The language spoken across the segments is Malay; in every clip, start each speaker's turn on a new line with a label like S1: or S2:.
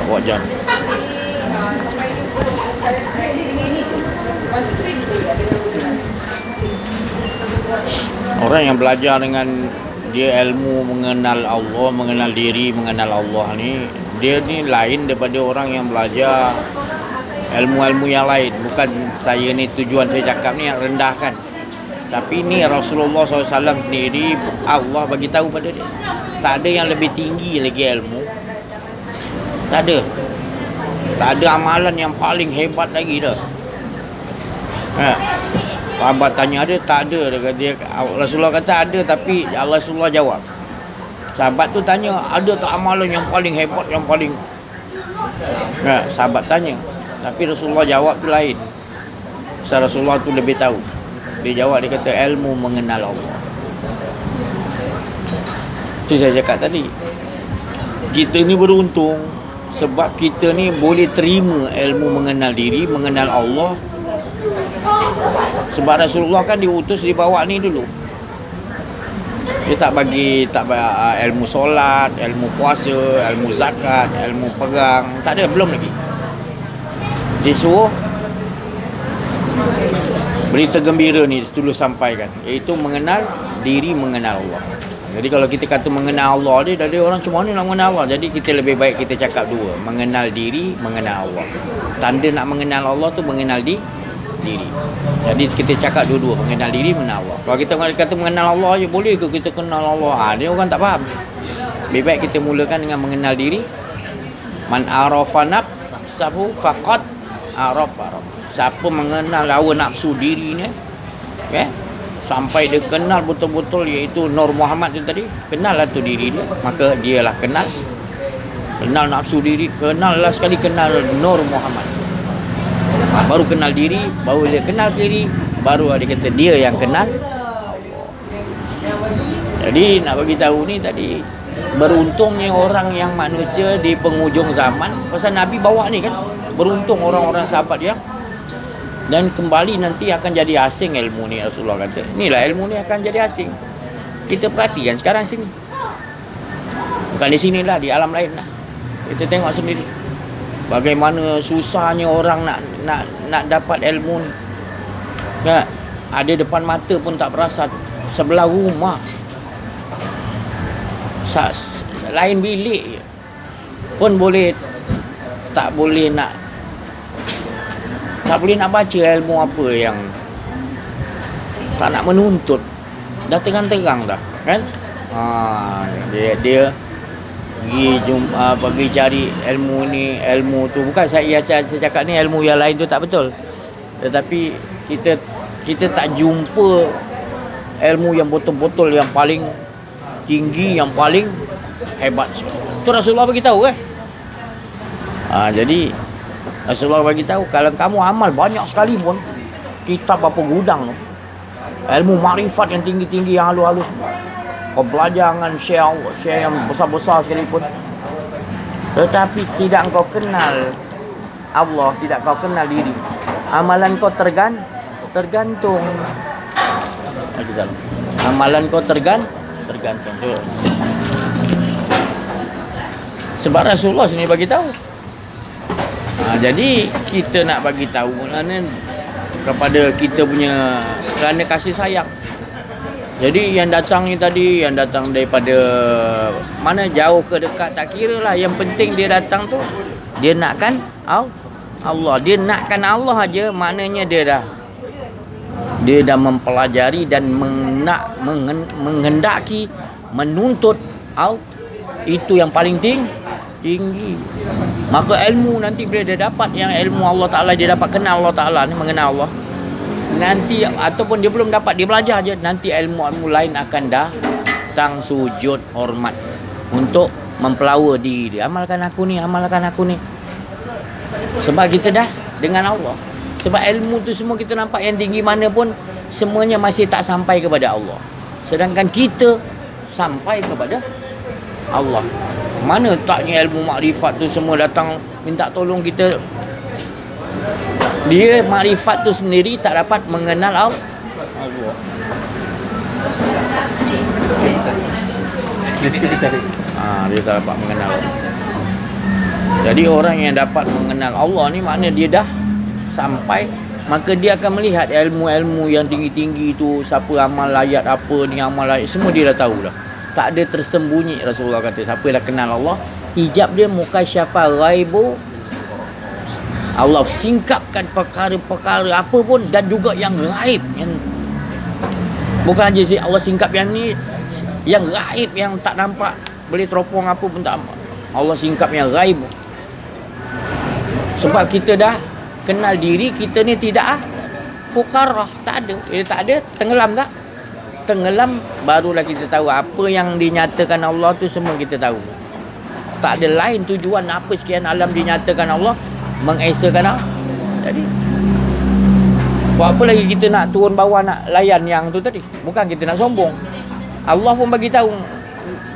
S1: wajar. Orang yang belajar dengan dia ilmu mengenal Allah, mengenal diri, mengenal Allah ni, dia ni lain daripada orang yang belajar ilmu-ilmu yang lain. Bukan saya ni tujuan saya cakap ni yang rendahkan. Tapi ni Rasulullah SAW sendiri, Allah bagi tahu pada dia, tak ada yang lebih tinggi lagi ilmu. Tak ada. Tak ada amalan yang paling hebat lagi dah. Sahabat tanya ada? Tak ada. Dia, Rasulullah kata ada, tapi Rasulullah jawab. Sahabat tu tanya, ada tak amalan yang paling hebat, yang paling... sahabat tanya, tapi Rasulullah jawab tu lain. Rasulullah tu lebih tahu. Dia jawab, dia kata ilmu mengenal Allah. Itu saya cakap tadi. Kita ni beruntung sebab kita ni boleh terima ilmu mengenal diri, mengenal Allah. Sebab Rasulullah kan diutus dibawa ni dulu. Dia tak bagi ilmu solat, ilmu puasa, ilmu zakat, ilmu perang. Tak ada, belum lagi. Dia suruh berita gembira ni dulu sampaikan, iaitu mengenal diri, mengenal Allah. Jadi kalau kita kata mengenal Allah dia, dari orang cuma mana nak mengenal Allah. Jadi kita lebih baik kita cakap dua, mengenal diri, mengenal Allah. Tanda nak mengenal Allah tu mengenal diri. Jadi kita cakap dua-dua, mengenal diri, mengenal Allah. Kalau kita kata mengenal Allah je, boleh ke kita kenal Allah? Dia orang tak faham. Lebih baik kita mulakan dengan mengenal diri. Man arafa nafsahu faqad arafa. Siapa mengenal hawa nafsu diri ni, sampai dia kenal betul-betul, iaitu Nur Muhammad tu tadi, kenal lah tu diri dia, maka dialah kenal nafsu diri, kenal lah sekali kenal Nur Muhammad. Baru kenal diri, baru dia kenal diri, baru dia kata dia yang kenal Allah. Jadi nak bagi tahu ni tadi, beruntungnya orang yang manusia di penghujung zaman, pasal Nabi bawa ni kan, beruntung orang-orang sahabat dia. Dan kembali nanti akan jadi asing ilmu ni, Rasulullah kata. Inilah ilmu ni akan jadi asing. Kita perhatikan sekarang sini. Bukan di sinilah, di alam lain lah. Kita tengok sendiri. Bagaimana susahnya orang nak dapat ilmu ni. Ada depan mata pun tak perasan. Sebelah rumah. Lain bilik pun boleh, tak boleh nak baca ilmu apa yang tak nak menuntut. Dah terang-terang dah kan. Dia pergi cari ilmu ni, ilmu tu. Bukan saya cakap ni ilmu yang lain tu tak betul, tetapi kita tak jumpa ilmu yang betul-betul yang paling tinggi, yang paling hebat. Itu Rasulullah bagi tahu kan. Jadi Rasulullah bagi tahu, kalau kamu amal banyak sekali pun, kitab apa gudang tu, ilmu makrifat yang tinggi-tinggi, yang halus-halus, kau belajar dengan share yang besar-besar sekalipun, tetapi tidak kau kenal Allah, tidak kau kenal diri, amalan kau tergantung. Amalan kau tergantung. Sebab Rasulullah sini bagi tahu. Jadi kita nak bagi tahu kepada kita punya, kerana kasih sayang. Jadi yang datang ni tadi, yang datang daripada mana, jauh ke dekat, tak kira lah. Yang penting dia datang tu, dia nakkan Allah. Dia nakkan Allah aja, maknanya dia dah mempelajari dan menghendaki, menuntut itu yang paling tinggi. Maka ilmu nanti bila dia dapat yang ilmu Allah Ta'ala, dia dapat kenal Allah Ta'ala ni, mengenal Allah. Nanti ataupun dia belum dapat, dia belajar je, nanti ilmu-ilmu lain akan datang sujud hormat untuk mempelawa diri dia. Amalkan aku ni. Sebab kita dah dengan Allah. Sebab ilmu tu semua kita nampak yang tinggi mana pun, semuanya masih tak sampai kepada Allah. Sedangkan kita sampai kepada Allah. Mana taknya ilmu makrifat tu semua datang minta tolong kita. Dia makrifat tu sendiri tak dapat mengenal Allah. Dia tak dapat mengenal Allah. Jadi orang yang dapat mengenal Allah ni makna dia dah sampai, maka dia akan melihat ilmu-ilmu yang tinggi-tinggi tu, siapa amal ayat apa ni, amal ayat semua dia dah tahu dah. Tak ada tersembunyi. Rasulullah kata siapa dah kenal Allah, hijab dia mukasyafa ghaibu, Allah singkapkan perkara-perkara apa pun, dan juga yang gaib, yang bukan je Allah singkap yang ni, yang gaib, yang tak nampak, boleh teropong apa pun tak nampak. Allah singkap yang gaib. Sebab kita dah kenal diri kita ni tidak fukarah, tak ada. Bila tak ada, tenggelam tak? Tenggelam, barulah kita tahu apa yang dinyatakan Allah tu semua kita tahu. Tak ada lain tujuan apa sekian alam dinyatakan Allah, mengesakan Allah. Jadi buat apa lagi kita nak turun bawah nak layan yang tu tadi? Bukan kita nak sombong. Allah pun bagi tahu,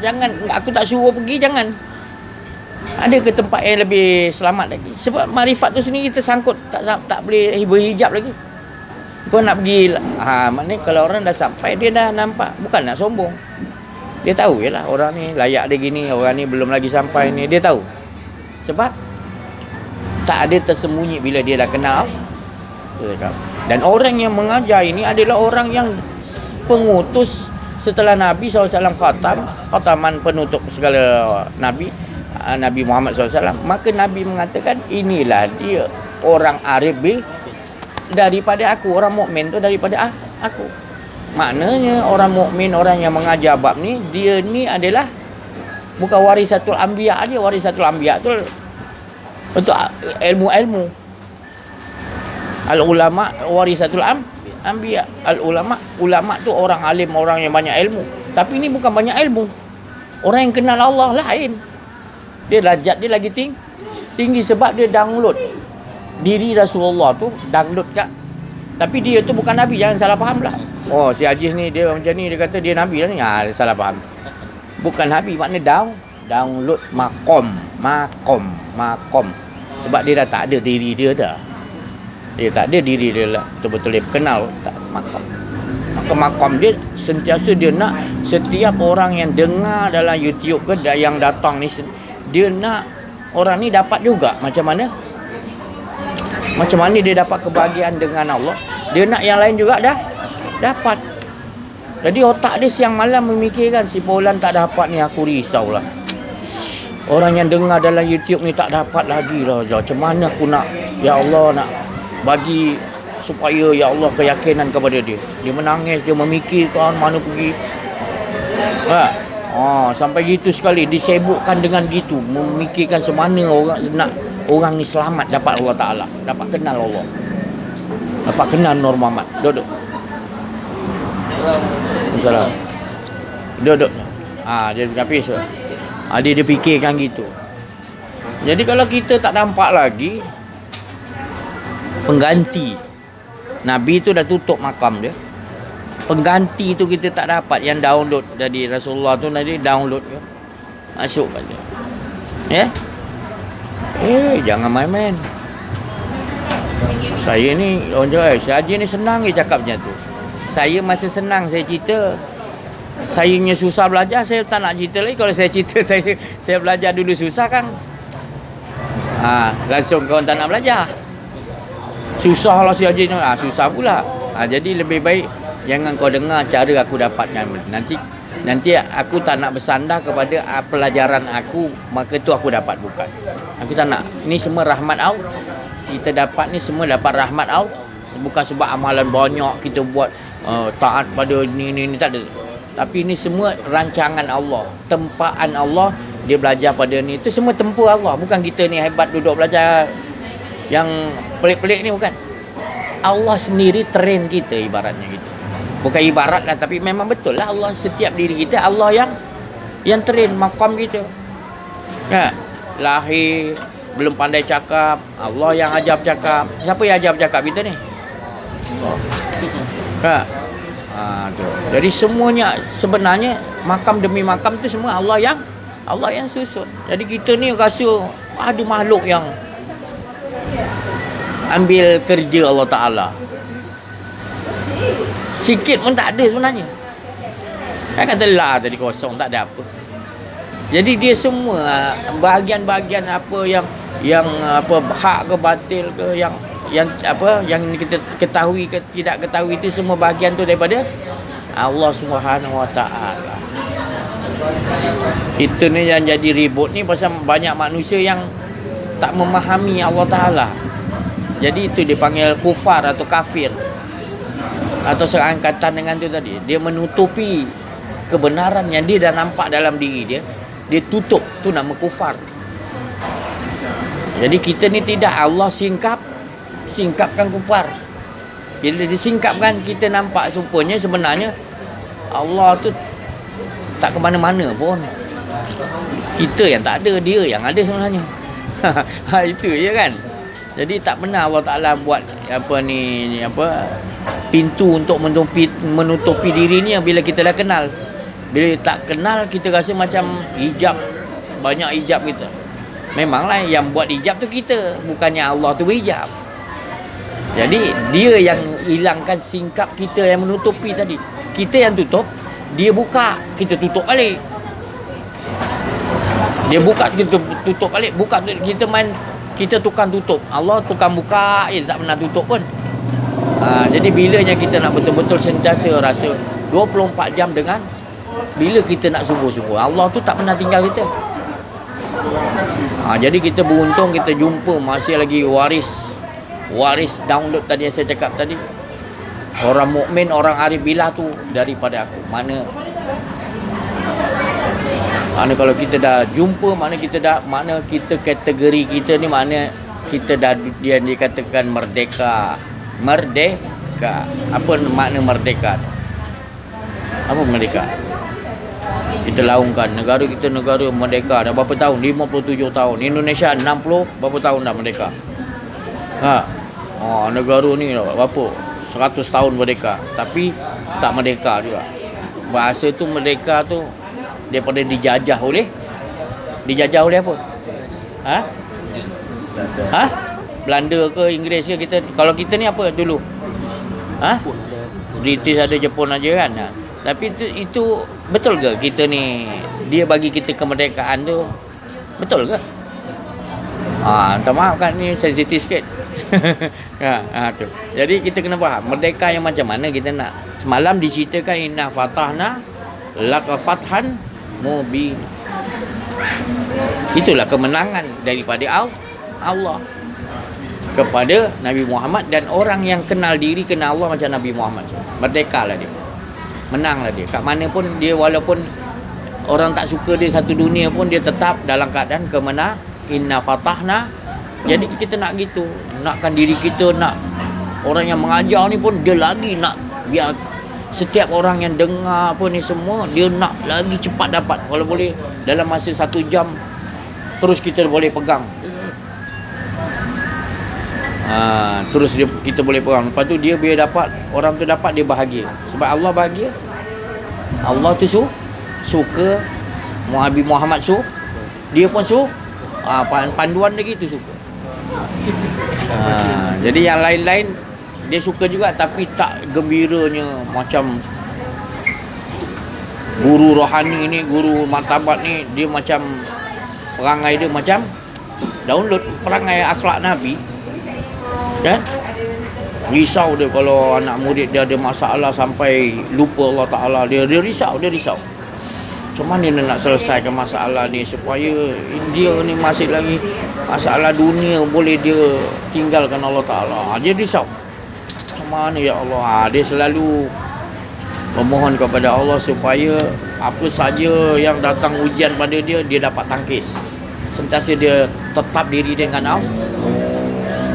S1: jangan, aku tak suruh pergi, jangan. Ada ke tempat yang lebih selamat lagi? Sebab makrifat tu sendiri kita sangkut, tak boleh berhijab lagi. Kau nak pergi, maknanya kalau orang dah sampai, dia dah nampak, bukan nak sombong. Dia tahu je lah, orang ni layak dia gini, orang ni belum lagi sampai ni, dia tahu. Sebab tak ada tersembunyi bila dia dah kenal. Dan orang yang mengajar ini adalah orang yang pengutus setelah Nabi SAW khataman penutup segala Nabi, Nabi Muhammad SAW. Maka Nabi mengatakan, inilah dia orang Arif daripada aku, orang mukmin tu daripada aku. Maknanya orang mukmin, orang yang mengajar bab ni, dia ni adalah bukan warisatul anbiya dia. Warisatul anbiya tu untuk ilmu-ilmu. Al-ulama warisatul anbiya. Ulama tu orang alim, orang yang banyak ilmu. Tapi ni bukan banyak ilmu. Orang yang kenal Allah lain. Dia darjat dia lagi tinggi sebab dia download diri Rasulullah tu, download kat. Tapi dia tu bukan Nabi, jangan salah faham lah. Oh, si Aziz ni dia macam ni, dia kata dia Nabi lah ni. Salah faham. Bukan Nabi, makna download makom. Sebab dia dah tak ada diri dia dah. Dia tak ada diri dia lah, betul-betul dia kenal tak makom. Maka makom dia sentiasa dia nak setiap orang yang dengar dalam YouTube ke yang datang ni, dia nak orang ni dapat juga macam mana dia dapat kebahagiaan dengan Allah. Dia nak yang lain juga dah dapat. Jadi otak dia siang malam memikirkan, si Polan tak dapat ni, aku risaulah. Orang yang dengar dalam YouTube ni tak dapat lagi lah. Macam mana aku nak, ya Allah, nak bagi supaya ya Allah keyakinan kepada dia. Dia menangis, dia memikirkan mana pergi. Sampai gitu sekali disebukkan dengan gitu, memikirkan semana orang nak orang ni selamat, dapat Allah Ta'ala, dapat kenal Allah, dapat kenal Nur Muhammad. Duduk. Salam. Duduk. Dia habis. Dia fikirkan gitu. Jadi kalau kita tak nampak lagi, pengganti Nabi tu dah tutup makam dia. Pengganti tu kita tak dapat. Yang download dari Rasulullah tu tadi, download ke, masuk pada. Ya? Jangan main-main. Saya ni orang Jawa, saja ni senang je cakap macam tu. Saya masa senang saya cerita, saya punya susah belajar, saya tak nak cerita lagi. Kalau saya cerita saya belajar dulu susah kan, langsung kawan tak nak belajar. Susah lah si Haji ni, susah pula. Jadi lebih baik jangan kau dengar cara aku dapatkan. Nanti aku tak nak bersandar kepada pelajaran aku, maka tu aku dapat, bukan. Aku tak nak. Ni semua rahmat Allah. Kita dapat ni semua dapat rahmat Allah. Bukan sebab amalan banyak kita buat taat pada ni tak ada. Tapi ni semua rancangan Allah, tempaan Allah. Dia belajar pada ni, itu semua tempur Allah. Bukan kita ni hebat duduk belajar yang pelik-pelik ni, bukan. Allah sendiri train kita, ibaratnya gitu. Bukan ibarat lah, tapi memang betul lah. Allah setiap diri kita, Allah yang train makam kita. Lahir belum pandai cakap, Allah yang ajar bercakap. Siapa yang ajar bercakap kita ni? Tu. Jadi semuanya sebenarnya makam demi makam tu semua Allah yang susun. Jadi kita ni rasa ada makhluk yang ambil kerja Allah Ta'ala. Sikit pun tak ada sebenarnya. Kan kata lah tadi kosong, tak ada apa. Jadi dia semua bahagian-bahagian apa yang yang apa hak ke batil ke, yang apa yang kita ketahui ke tidak ketahui, itu semua bahagian tu daripada Allah Subhanahu Wa Taala. Itu ni yang jadi ribut ni pasal banyak manusia yang tak memahami Allah Taala. Jadi itu dipanggil kufar atau kafir, atau seangkatan dengan tu tadi. Dia menutupi kebenaran yang dia dah nampak dalam diri dia. Dia tutup, tu nama kufar. Jadi kita ni tidak, Allah singkapkan kufar. Bila disingkapkan, kita nampak rupanya sebenarnya Allah tu tak ke mana-mana pun. Kita yang tak ada, dia yang ada sebenarnya. Itu je kan. Jadi tak pernah Allah Taala buat pintu untuk menutupi diri ni bila kita dah kenal. Bila tak kenal, kita rasa macam hijab, banyak hijab kita. Memanglah yang buat hijab tu kita, bukannya Allah tu berhijab. Jadi dia yang hilangkan singkap kita yang menutupi tadi. Kita yang tutup, dia buka, kita tutup balik. Dia buka, kita tutup balik. Buka, kita main, kita tukang tutup. Allah tukang buka, tak pernah tutup pun. Jadi bilanya kita nak betul-betul sentiasa rasa 24 jam dengan, bila kita nak sungguh-sungguh, Allah tu tak pernah tinggal kita. Jadi kita beruntung, kita jumpa masih lagi waris download tadi yang saya cakap tadi. Orang mukmin, orang arif billah tu daripada aku. Mana kalau kita dah jumpa, mana kita kategori kita ni, mana kita dah, dia dikatakan merdeka. Apa makna merdeka? Apa merdeka? Kita laungkan negara kita, negara merdeka dah berapa tahun? 57 tahun. Indonesia 60 berapa tahun dah merdeka? Negara ni berapa? 100 tahun merdeka. Tapi tak merdeka juga. Bahasa tu merdeka tu daripada dijajah oleh apa? Belanda ke Inggeris ke kita? Kalau kita ni apa dulu? British ada, Jepun aja kan. Tapi itu betul ke kita ni, dia bagi kita kemerdekaan tu betul ke? Minta maaf kan, ni sensitif sikit. Tu. Jadi kita kena faham merdeka yang macam mana kita nak. Semalam diceritakan inna fatahna laka fathan mubin. Itulah kemenangan daripada Allah kepada Nabi Muhammad, dan orang yang kenal diri, kenal Allah macam Nabi Muhammad. Merdekalah dia. Menanglah dia. Kat mana pun dia, walaupun orang tak suka dia satu dunia pun, dia tetap dalam keadaan kemenang. Inna fatahna. Jadi kita nak gitu, nakkan diri kita, nak orang yang mengajar ni pun dia lagi nak biar setiap orang yang dengar apa ni semua, dia nak lagi cepat dapat. Kalau boleh dalam masa 1 jam terus kita boleh pegang. Terus kita boleh pegang. Lepas tu dia biar dapat, orang tu dapat, dia bahagia. Sebab Allah bahagia. Allah tu suka, Nabi Muhammad dia pun panduan lagi tu suka. Jadi yang lain-lain dia suka juga, tapi tak gembiranya macam guru rohani ni, guru martabat ni. Dia macam perangai dia macam download perangai akhlak Nabi kan. Risau dia kalau anak murid dia ada masalah sampai lupa Allah Ta'ala, dia risau. Macam mana dia nak selesaikan masalah ni supaya dia ni masih lagi masalah dunia boleh dia tinggalkan Allah Ta'ala. Dia risau. Macam mana ya Allah? Dia selalu memohon kepada Allah supaya apa saja yang datang ujian pada dia, dia dapat tangkis. Sentiasa dia tetap diri dengan Allah.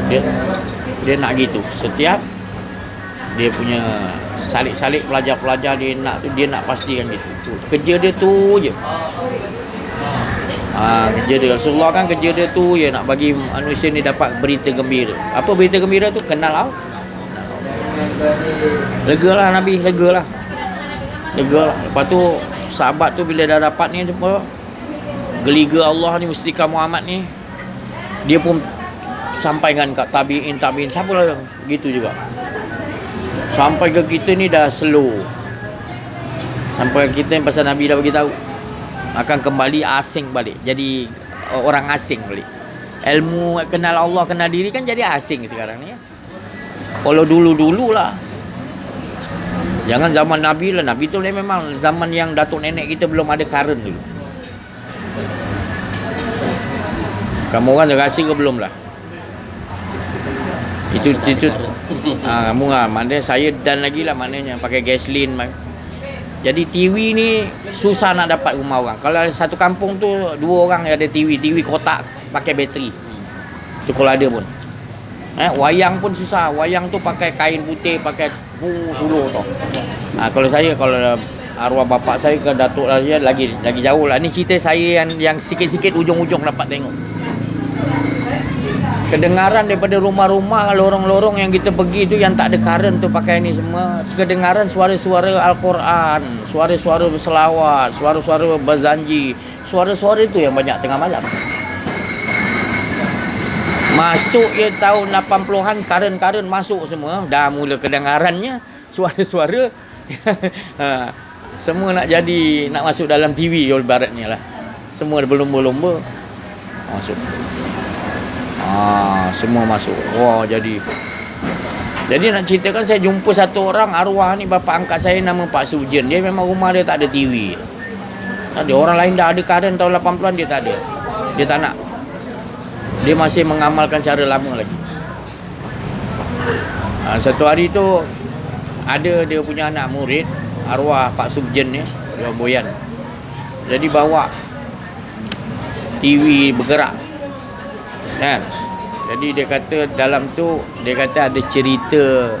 S1: Dia nak gitu. Setiap dia punya salik-salik pelajar-pelajar dia nak pastikan gitu. Kerja dia tu je. Kerja dia Rasulullah kan, kerja dia tu ya nak bagi manusia ni dapat berita gembira. Apa berita gembira tu? Kenal Allah. Legalah Nabi, legalah. Lepas tu sahabat tu bila dah dapat ni apa, geliga Allah ni, mustika Muhammad ni, dia pun sampaikan kat tabi'in, siapa lah gitu juga. Sampai ke kita ni dah slow. Sampai kita pasal Nabi dah bagi tahu akan kembali asing balik. Jadi orang asing balik. ilmu kenal Allah, kenal diri kan jadi asing sekarang ni ya. Kalau dulu-dulu lah, jangan zaman Nabi lah. Nabi tu memang zaman yang datuk nenek kita belum ada current dulu. Kamu orang dah rasa ke belum lah? Itu kamu lah, maknanya saya dan lagi lah, maknanya pakai gasoline. Jadi TV ni susah nak dapat rumah orang. Kalau satu kampung tu 2 orang ada TV kotak pakai bateri. Tu kalau ada pun. Wayang pun susah. Wayang tu pakai kain putih, pakai suluh tu. Kalau arwah bapak saya ke datuk lah, lagi jauh lah. Ni cerita saya yang sikit-sikit ujung-ujung dapat tengok. Kedengaran daripada rumah-rumah, lorong-lorong yang kita pergi tu yang tak ada current tu pakai ni semua. Kedengaran suara-suara Al-Quran, suara-suara berselawat, suara-suara berzanji. Suara-suara itu yang banyak tengah malam. Masuk je tahun 80-an, current masuk semua. Dah mula kedengarannya suara-suara. Semua nak masuk dalam TV ibaratnya lah. Semua berlomba-lomba masuk. Semua masuk. Jadi nak ceritakan, saya jumpa satu orang arwah ni, bapa angkat saya nama Pak Sujen. Dia memang rumah dia tak ada TV. Ada orang lain dah ada current tahun 80-an, dia tak ada. Dia tak nak. Dia masih mengamalkan cara lama lagi. Satu hari tu ada dia punya anak murid, arwah Pak Subjen ni, dia boyan. Jadi bawa TV bergerak. Kan? Jadi dia kata dalam tu, dia kata ada cerita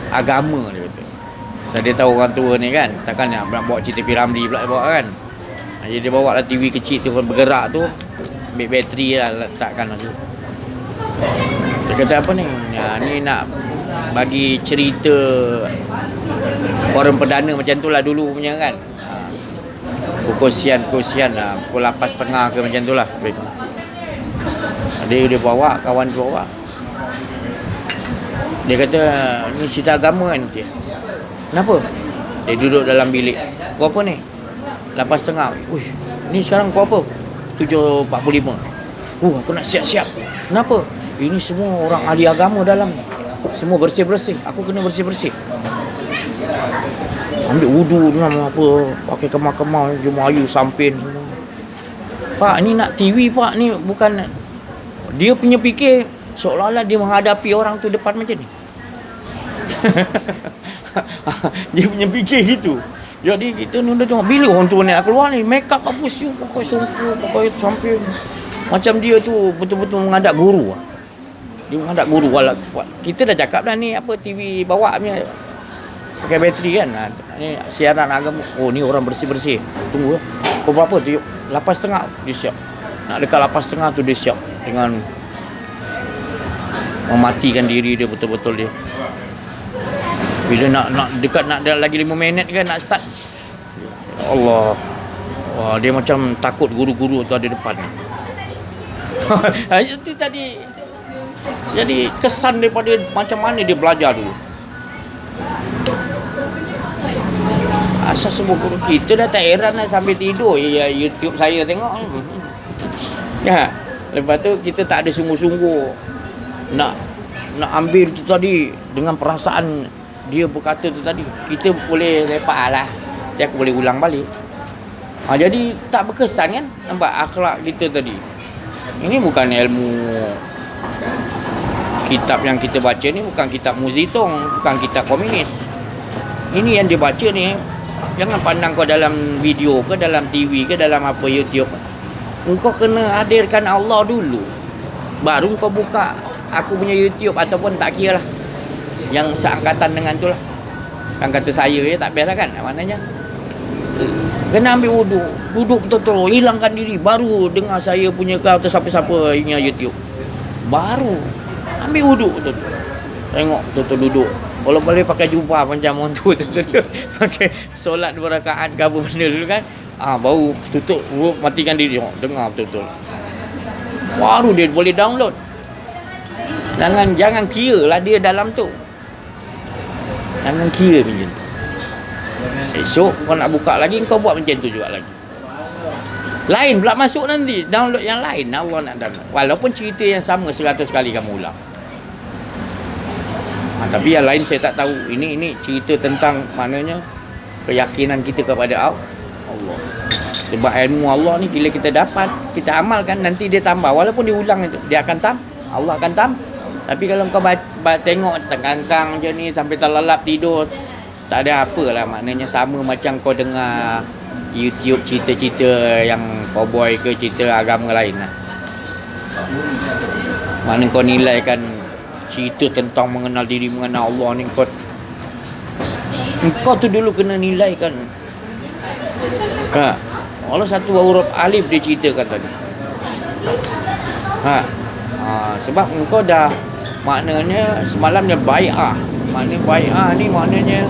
S1: agama, dia kata. Dan dia tahu orang tua ni kan, takkan nak bawa cerita Piramli pula bawa kan. Jadi dia bawa lah TV kecil tu bergerak tu, ambil bateri lah, letakkan masuk. Dia kata apa ni? Ni nak bagi cerita forum perdana macam tu lah dulu punya kan. Pukul sian lah, pukul 8.30 ke macam tu lah. Dia bawa, kawan tu bawa. Dia kata, ni cerita agama kan dia. Kenapa? Dia duduk dalam bilik. Kau apa ni? 8.30. Uish, ni sekarang kau apa? 7.45. Aku nak siap-siap. Kenapa? Ini semua orang ahli agama dalam ni. Semua bersih-bersih. Aku kena bersih-bersih. Ambil wudu dengan apa, pakai kemar-kemar, Jumayu, sampin semua. Pak, ni nak TV pak, ni bukan. Dia punya fikir seolah-olah dia menghadapi orang tu depan macam ni. Dia punya fikir gitu. Jadi kita ni dah tengok bila orang tu nak keluar ni, make up apa siu, pakai songkok, pakai sampin. Macam dia tu betul-betul menghadap guru. Dia menghadap guru. Kita dah cakap dah ni apa TV bawa punya pakai bateri kan. Ni siaran agama. Oh ni orang bersih-bersih. Tunggu. Kau berapa tu? 8.30 dia siap. Nak dekat 8.30 tu dia siap dengan mematikan diri dia betul-betul dia. Bila nak dekat nak lagi 5 minit kan nak start. Allah. Wah, dia macam takut guru-guru tu ada depan. Itu tadi. Jadi kesan daripada macam mana dia belajar dulu. Asal semua guru kita dah tak heran lah sambil tidur ya YouTube saya tengok. Ya. Lepas tu kita tak ada sungguh-sungguh nak ambil tu tadi dengan perasaan dia berkata tu tadi. Kita boleh lepak lah. Nanti aku boleh ulang balik. Jadi tak berkesan kan nampak akhlak kita tadi. Ini bukan ilmu kitab yang kita baca ni, bukan kitab Muzitong, bukan kitab komunis. Ini yang dia baca ni. Jangan pandang kau dalam video ke, dalam TV ke, dalam apa YouTube. Engkau kena hadirkan Allah dulu. Baru kau buka aku punya YouTube ataupun tak kira lah. Yang seangkatan dengan tu lah. Kan kata saya je tak payah lah kan. Maknanya kena ambil wuduk. Duduk betul-betul, hilangkan diri. Baru dengar saya punya kau atau siapa-siapa punya YouTube. Baru ambil wuduk betul-betul. Tengok betul-betul duduk. Kalau boleh pakai jubah macam orang tu betul-betul. Pakai solat 2 rakaat ke apa benda dulu kan. Baru tutup, matikan diri. Dengar betul-betul. Baru dia boleh download. Jangan kira lah dia dalam tu. Jangan kira macam tu. Esok kau nak buka lagi, kau buat macam tu juga lagi. Lain pula masuk nanti, download yang lain Allah nak download. Walaupun cerita yang sama 100 kali kamu ulang. Tapi yang lain saya tak tahu. Ini cerita tentang maknanya keyakinan kita kepada Allah. Sebab ilmu Allah ni bila kita dapat, kita amalkan, nanti dia tambah. Walaupun dia ulang itu, dia akan Allah akan Tapi kalau kau tengok tengkangkang je ni sampai terlelap tidur, tak ada apalah, maknanya sama macam kau dengar YouTube cerita-cerita yang cowboy ke cerita agama lain lah. Mana kau nilaikan cerita tentang mengenal diri, mengenal Allah ni, kau tu dulu kena nilaikan. Allah satu huruf alif dia ceritakan tadi. Sebab engkau dah, maknanya semalam dia bai'ah. Maknanya bai'ah ni maknanya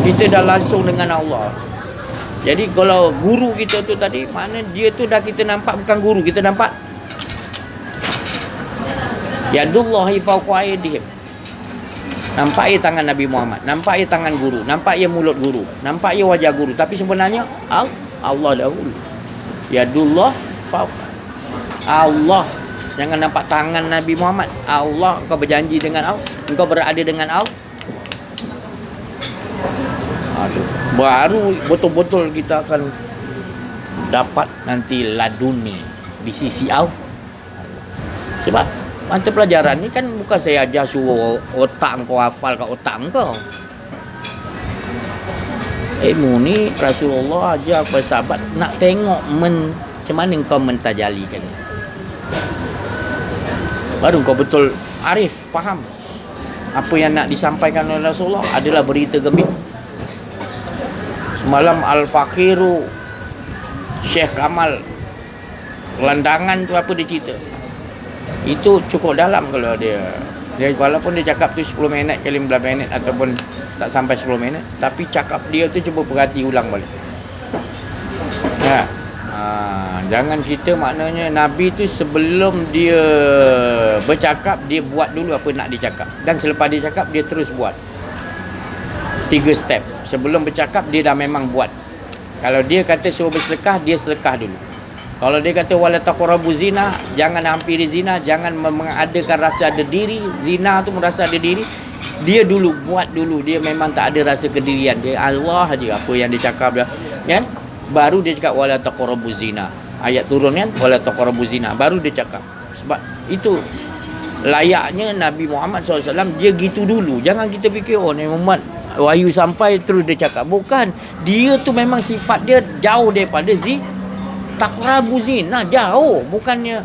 S1: kita dah langsung dengan Allah. Jadi kalau guru kita tu tadi, maknanya dia tu dah kita nampak bukan guru, kita nampak yadullahi fawqa aydihim. Nampak ia tangan Nabi Muhammad, nampak ia tangan guru, nampak ia mulut guru, nampak ia wajah guru, tapi sebenarnya Allah dahulu. Yadullah fawqa. Allah. Jangan nampak tangan Nabi Muhammad. Allah, engkau berjanji dengan Allah, engkau berada dengan Allah. Baru betul-betul kita akan dapat nanti laduni di sisi Allah. Sebab mata pelajaran ni kan bukan saya ajar suruh otak engkau hafal kat otak engkau. Ilmu ni Rasulullah ajar kepada sahabat nak tengok macam mana engkau mentajalikan. Baru kau betul arif, faham apa yang nak disampaikan oleh Rasulullah adalah berita gembira. Semalam Al-Fakhiru Syekh Kamal Landangan tu apa dia cerita, itu cukup dalam. Kalau dia walaupun dia cakap tu 10 minit ke 15 minit ataupun tak sampai 10 minit, tapi cakap dia tu cuba perhati ulang balik. Jangan kita maknanya Nabi tu sebelum dia bercakap, dia buat dulu apa nak dia cakap, dan selepas dia cakap dia terus buat 3 step. Sebelum bercakap dia dah memang buat. Kalau dia kata suruh bersedekah, dia sedekah dulu. Kalau dia kata wala taqrabu zina, jangan hampiri zina, jangan mengadakan rasa ada diri, zina tu merasa ada diri, dia dulu buat dulu. Dia memang tak ada rasa kedirian, dia Allah aja apa yang dia cakap dah, kan? Baru dia cakap wala taqrabu zina. Ayat turun kan, wala taqrabu zina, baru dia cakap. Sebab itu layaknya Nabi Muhammad SAW, dia gitu dulu. Jangan kita fikir Nabi Muhammad wahyu sampai terus dia cakap. Bukan, dia tu memang sifat dia jauh daripada taqrabu zina, jauh. Bukannya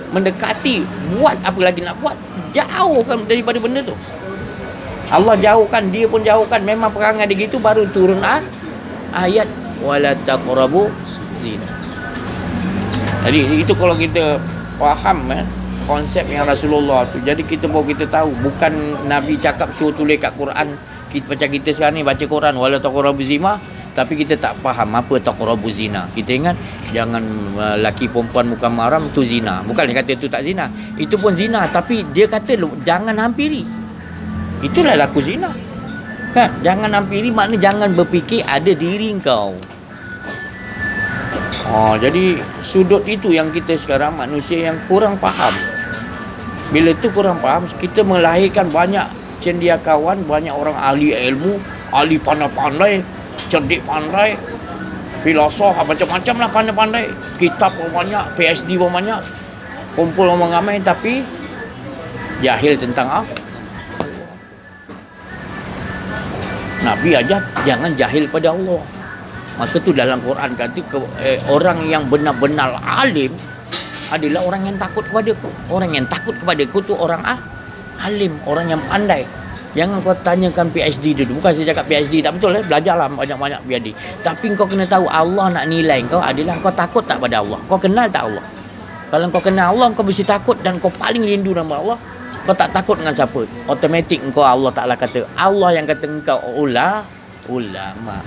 S1: mendekati, buat apa lagi nak buat, jauhkan daripada benda tu. Allah jauhkan, dia pun jauhkan. Memang perangai dia gitu, baru turun ayat wala taqrabu zina. Jadi itu kalau kita faham konsep yang Rasulullah tu, jadi kita baru kita tahu, bukan Nabi cakap suruh tulis kat Quran. Macam kita sekarang ni baca Quran wala taqrabu zina, tapi kita tak faham apa taqrabu zina. Kita ingat jangan laki perempuan muka maram tu zina. Bukan dia kata tu tak zina, itu pun zina, tapi dia kata jangan hampiri. Itulah laku zina. Kan? Jangan hampiri maknanya jangan berfikir ada diri kau. Jadi sudut itu yang kita sekarang manusia yang kurang faham. Bila tu kurang faham, kita melahirkan banyak cendekiawan, banyak orang ahli ilmu, ahli pandai-pandai, cerdik pandai, filosof, macam-macam lah pandai-pandai, kitab pun banyak, PhD pun banyak, kumpul orang ramai, tapi jahil tentang Nabi ajar jangan jahil pada Allah. Maka tu dalam Quran kata orang yang benar-benar alim adalah orang yang takut kepada aku. Orang yang takut kepada aku tu orang alim, orang yang pandai. Jangan kau tanyakan PhD dulu. Bukan saya cakap PhD tak betul, belajarlah banyak-banyak PhD. Tapi kau kena tahu Allah nak nilai kau adalah kau takut tak pada Allah. Kau kenal tak Allah? Kalau kau kenal Allah, kau mesti takut dan kau paling rindu nama Allah. Kau tak takut dengan siapa? Automatik kau Allah Ta'ala kata. Allah yang kata engkau ulama.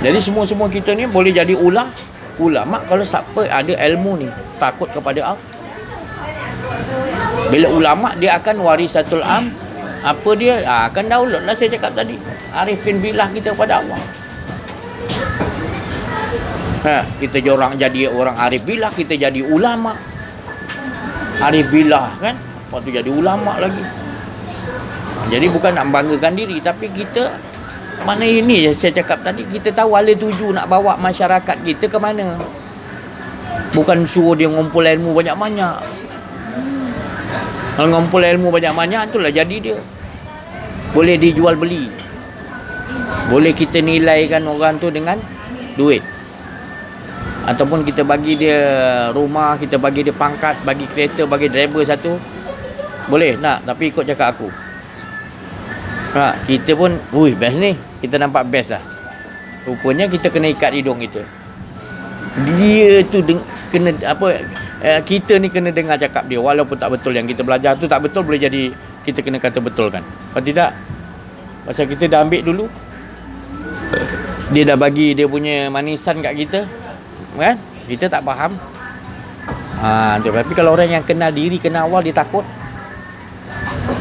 S1: Jadi semua kita ni boleh jadi ulama kalau siapa ada ilmu ni, takut kepada Allah. Bila ulama dia akan warisatul apa dia akan download lah saya cakap tadi, arifin billah kita kepada Allah. Kita orang jadi orang arif billah, kita jadi ulama. Arif billah kan, lepas tu jadi ulama lagi. Jadi bukan nak banggakan diri, tapi kita mana ini saya cakap tadi, kita tahu ala tuju nak bawa masyarakat kita ke mana. Bukan suruh dia ngumpul ilmu banyak-banyak. Kalau ngumpul ilmu banyak-banyak, itulah jadi dia boleh dijual beli. Boleh kita nilaikan orang tu dengan duit. Ataupun kita bagi dia rumah, kita bagi dia pangkat, bagi kereta, bagi driver satu. Boleh nak, tapi ikut cakap aku. Kita pun, best ni. Kita nampak best lah. Rupanya kita kena ikat hidung kita. Dia tu kena apa, kita ni kena dengar cakap dia. Walaupun tak betul yang kita belajar tu tak betul, boleh jadi kita kena kata betul kan. Kalau tidak, pasal kita dah ambil dulu, dia dah bagi dia punya manisan kat kita kan, kita tak faham. Tapi kalau orang yang kenal diri, kenal awal, dia takut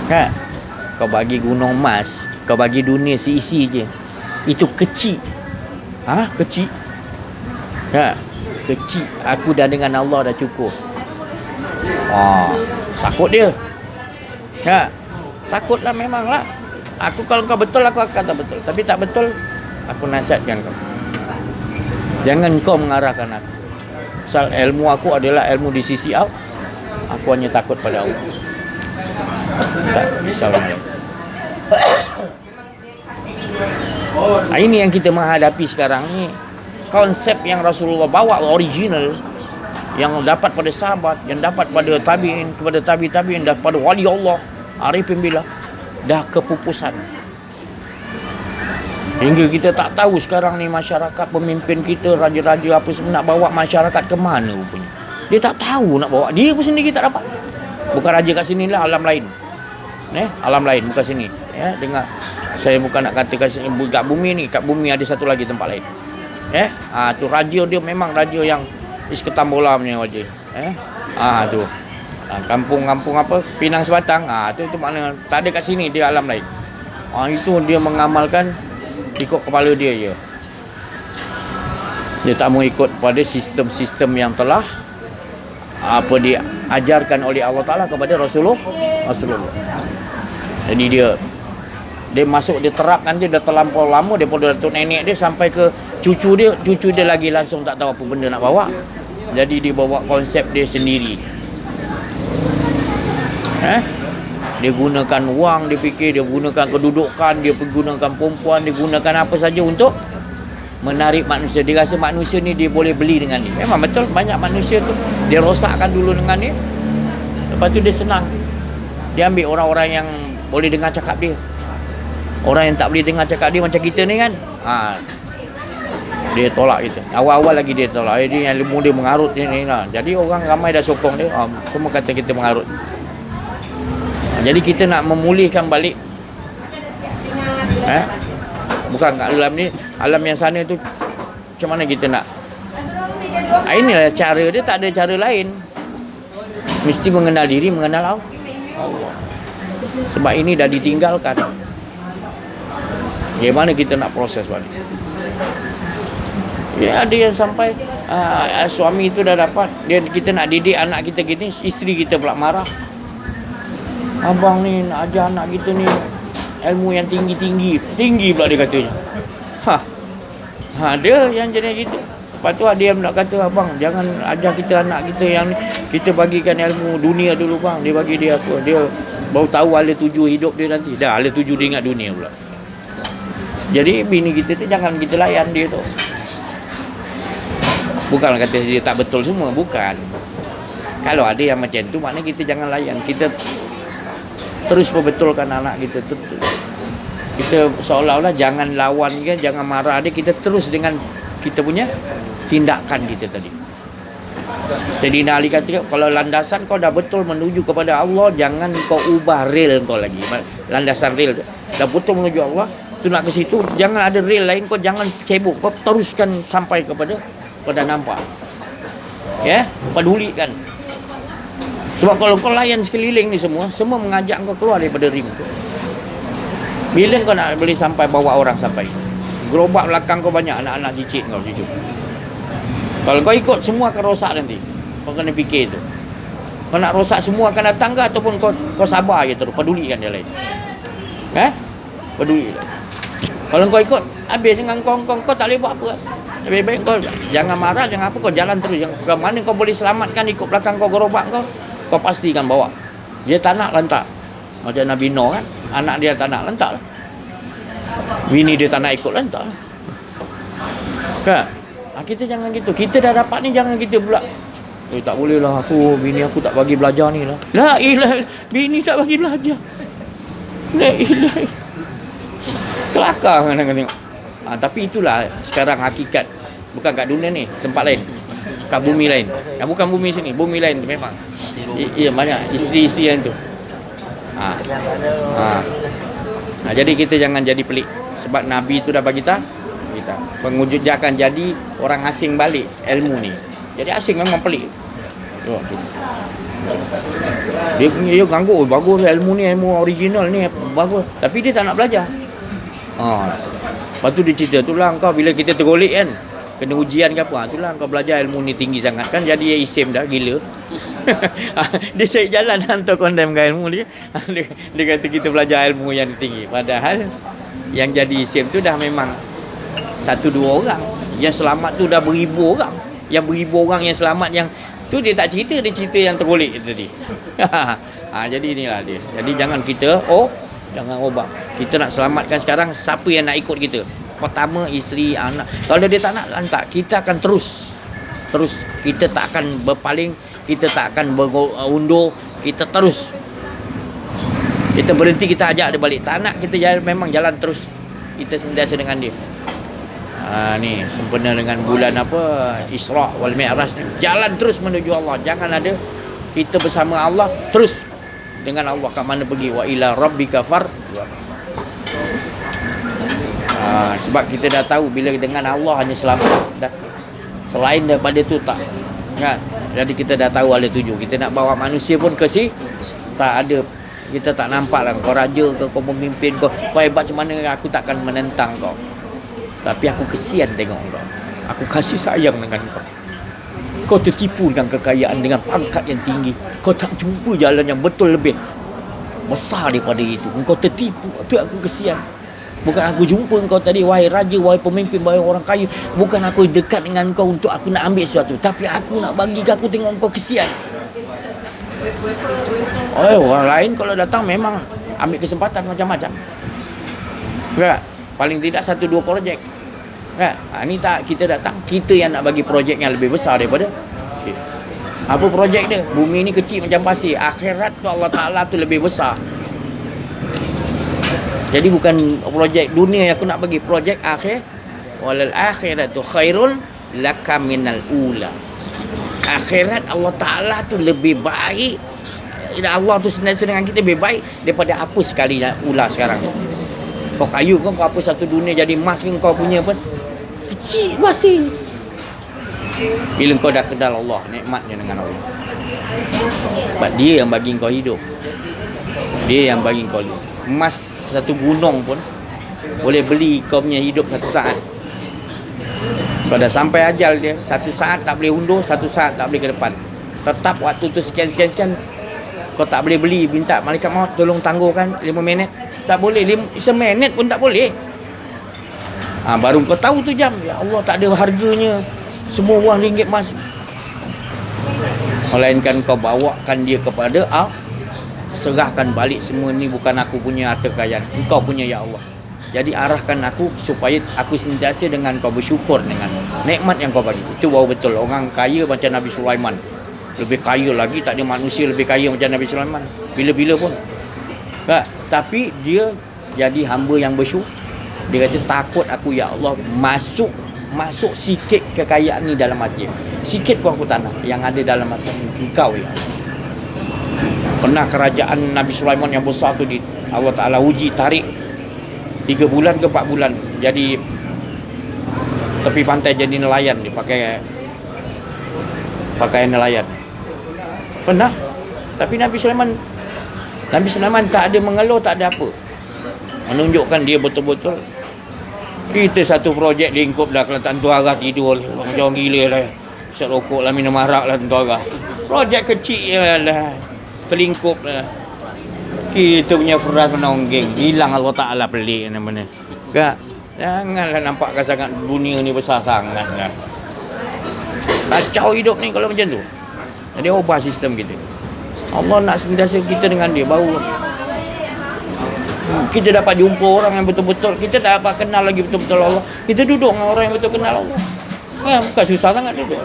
S1: kan. Kau bagi gunung emas, kau bagi dunia seisi je, itu kecil. Kecil kecil. Aku dah dengan Allah dah cukup. Takut dia. Takutlah, memanglah. Aku kalau kau betul, aku akan kata betul. Tapi tak betul, aku nasihatkan kau. Jangan kau mengarahkan aku. Pasal ilmu aku adalah ilmu di sisi Allah. Aku hanya takut pada Allah. Tak risau dia. Ini yang kita menghadapi sekarang ni. Konsep yang Rasulullah bawa original, yang dapat pada sahabat, yang dapat pada tabi'in, kepada tabi'in, dapat pada wali Allah, arifin billah, dah kepupusan. Hingga kita tak tahu sekarang ni masyarakat, pemimpin kita, raja-raja apa semua nak bawa masyarakat ke mana rupanya. Dia tak tahu nak bawa. Dia pun sendiri tak dapat. Bukan raja kat sini lah, alam lain. Alam lain, bukan sini. Dengar. Saya bukan nak katakan kat bumi ni, kat bumi ada satu lagi tempat lain. Tu raja dia memang raja yang Isketam bola punya raja. Tu. Kampung-kampung apa? Pinang Sebatang. Tu makna tak ada kat sini, dia alam lain. Itu dia mengamalkan ikut kepala dia je. Dia tak mau ikut pada sistem-sistem yang telah diajarkan oleh Allah Ta'ala kepada Rasulullah. Jadi dia masuk, dia terapkan, dia dah terlampau lama daripada datuk nenek dia sampai ke cucu dia lagi langsung tak tahu apa benda nak bawa. Jadi dia bawa konsep dia sendiri. Dia gunakan wang, dia fikir dia gunakan kedudukan, dia gunakan perempuan, dia gunakan apa saja untuk menarik manusia. Dia rasa manusia ni dia boleh beli dengan ni. Memang betul, banyak manusia tu dia rosakkan dulu dengan ni. Lepas tu dia senang. Dia ambil orang-orang yang boleh dengar cakap dia. Orang yang tak boleh dengar cakap dia macam kita ni kan. Dia tolak kita. Awal-awal lagi dia tolak. Dia yang ilmu dia mengarut ni lah. Jadi orang ramai dah sokong dia. Semua kata kita mengarut. Jadi kita nak memulihkan balik. Bukan kat alam ni, alam yang sana tu macam mana kita nak. Inilah cara dia, tak ada cara lain. Mesti mengenal diri, mengenal Allah. Sebab ini dah ditinggalkan. Bagaimana kita nak proses balik? Ada yang sampai suami itu dah dapat, kita nak didik anak kita gini, isteri kita pula marah. Abang ni nak ajar anak kita ni ilmu yang tinggi pula dia katanya. Ada yang jenis gitu. Lepas tu dia nak kata, abang jangan ajar kita anak kita yang ni, kita bagikan ilmu dunia dulu bang. Dia bagi dia apa? Dia baru tahu hala tuju hidup dia nanti. Dah hala tuju dia ingat dunia pula. Jadi bini kita tu jangan kita layan dia tu. Bukan kata dia tak betul semua, bukan. Kalau ada yang macam tu, maknanya kita jangan layan. Kita terus perbetulkan anak kita. Kita seolah-olah jangan lawan dia, jangan marah dia. Kita terus dengan kita punya tindakan kita tadi. Jadi Ali kata, kalau landasan kau dah betul menuju kepada Allah, jangan kau ubah rel kau lagi. Landasan rel tu dah betul menuju Allah, tu nak ke situ, jangan ada rel lain, kau jangan cebok, kau teruskan sampai kepada nampak. Pedulikan. Sebab kalau kau layan sekeliling ni semua mengajak kau keluar daripada rim tu. Bila kau nak boleh sampai bawa orang sampai? Gerobak belakang kau banyak anak-anak cicit kau situ. Kalau kau ikut semua akan rosak nanti. Kau kena fikir tu. Kau nak rosak semua akan datang ke, ataupun kau sabar je terus, pedulikan dia lain. Peduli. Kalau kau ikut, habis dengan kau tak boleh buat apa. Lebih baik kau jangan marah, jangan apa, kau jalan terus. Ke mana kau boleh selamatkan, ikut belakang kau gerobak kau pastikan bawa. Dia tak nak lantak. Macam Nabi Nuh kan, anak dia tak nak lantak lah. Bini dia tak nak ikut lantak lah. Kan? Kita jangan gitu. Kita dah dapat ni, jangan kita pula. Tak boleh lah, bini aku tak bagi belajar ni lah. La ilah, bini tak bagi belajar. La ilah. Kelakar kan tengok. Tapi itulah sekarang hakikat. Bukan kat dunia ni, tempat lain. Kat bumi lain. Bukan bumi sini, bumi lain memang. Iya, banyak isteri-isteri yang tu. Jadi kita jangan jadi pelik. Sebab Nabi tu dah bagi tahu kita. Pengwujud dia akan jadi orang asing balik ilmu ni. Jadi asing memang pelik. Dia ganggu, bagus ilmu ni, ilmu original ni bagus. Tapi dia tak nak belajar. Lepas tu dia cerita, itulah kau bila kita tergolek kan, kena ujian ke apa, itulah kau belajar ilmu ni tinggi sangat kan, jadi isim dah gila. Dia cari jalan untuk condemnkan ilmu dia. Dia kata kita belajar ilmu yang tinggi, padahal yang jadi isim tu dah memang 1-2 orang. Yang selamat tu dah beribu orang. Yang beribu orang yang selamat, yang tu dia tak cerita, dia cerita yang tergolek tadi. Jadi inilah dia. Jadi jangan kita jangan ubah. Kita nak selamatkan sekarang, siapa yang nak ikut kita? Pertama, isteri, anak. Kalau dia tak nak lantak, kita akan terus. Kita tak akan berpaling, kita tak akan berundur, kita terus. Kita berhenti, kita ajak dia balik. Tak nak, kita jalan, memang jalan terus. Kita sentiasa dengan dia. Ni sempena dengan bulan Isra wal Mi'raj ni. Jalan terus menuju Allah. Jangan ada, kita bersama Allah terus dengan Allah kat mana pergi. Wa ila rabbika sebab kita dah tahu bila dengan Allah hanya selamat dah. Selain daripada tu tak kan. Jadi kita dah tahu ada tuju. Kita nak bawa manusia pun ke si tak ada. Kita tak nampak lah kau raja ke, kau pemimpin kau hebat macam mana, aku takkan menentang kau. Tapi aku kesian tengok kau. Aku kasih sayang dengan kau. Kau tertipu dengan kekayaan, dengan pangkat yang tinggi. Kau tak jumpa jalan yang betul lebih besar daripada itu. Kau tertipu. Itu aku kesian. Bukan aku jumpa kau tadi, wahai raja, wahai pemimpin, wahai orang kaya. Bukan aku dekat dengan kau untuk aku nak ambil sesuatu. Tapi aku nak bagi aku tengok kau kesian. Orang lain kalau datang memang ambil kesempatan macam-macam. Tak? Paling tidak 1-2 projek. Kan? Ni tak, kita datang, kita yang nak bagi projek yang lebih besar daripada okay. Apa projek dia? Bumi ni kecil macam pasir. Akhirat tu Allah Ta'ala tu lebih besar. Jadi bukan projek dunia yang aku nak bagi, projek akhir. Walal akhiratu khairun laka minal ula. Akhirat Allah Ta'ala tu lebih baik. Allah tu sentiasa dengan kita lebih baik daripada apa sekali ula sekarang. Kau kaya kau apa satu dunia jadi emas kau punya pun kecil masih. Bila kau dah kenal Allah, nikmatnya dengan Allah. Sebab dia yang bagi kau hidup. Dia yang bagi kau hidup. Emas satu gunung pun boleh beli kau punya hidup satu saat. Kau dah sampai ajal dia, satu saat tak boleh undur, satu saat tak boleh ke depan. Tetap waktu tu sekian. Kau tak boleh beli, minta malaikat maut tolong tangguhkan 5 minit. Tak boleh, 1 minit pun tak boleh. Baru kau tahu tu jam. Ya Allah, tak ada harganya. Semua wang ringgit emas. Melainkan kau bawakan dia kepada serahkan balik semua ni bukan aku punya harta kekayaan. Engkau punya ya Allah. Jadi arahkan aku supaya aku sentiasa dengan kau bersyukur dengan nikmat yang kau bagi. Itu baru betul. Orang kaya macam Nabi Sulaiman. Lebih kaya lagi, tak ada manusia lebih kaya macam Nabi Sulaiman. Bila-bila pun. Tapi dia jadi hamba yang bersyukur. Dia kata takut aku ya Allah masuk sikit kekayaan ni dalam hati. Sikit pun aku tak nak yang ada dalam hati engkau ya Allah. Pernah kerajaan Nabi Sulaiman yang besar tu Allah Ta'ala uji, tarik 3 bulan ke 4 bulan jadi tepi pantai jadi nelayan. Dia pakai nelayan. Pernah. Tapi Nabi Sulaiman tak ada mengeluh, tak ada apa. Menunjukkan dia betul-betul. Kita satu projek lingkup dah Kelantan tu arah tidur macam orang gila lah. isap rokok lah, minum arak lah tentara. Projek kecil lah, terlingkup lah. Kita punya Furas menonggeng, hilang Allah Ta'ala, pelik mana-mana. Kak, janganlah nampakkan sangat dunia ni besar sangat kan. Kacau hidup ni kalau macam tu. Jadi ubah sistem kita. Allah nak sentiasa kita dengan dia, baru kita dapat jumpa orang yang betul-betul. Kita tak dapat kenal lagi betul-betul Allah. Kita duduk dengan orang yang betul kenal Allah. Bukan susah sangat duduk.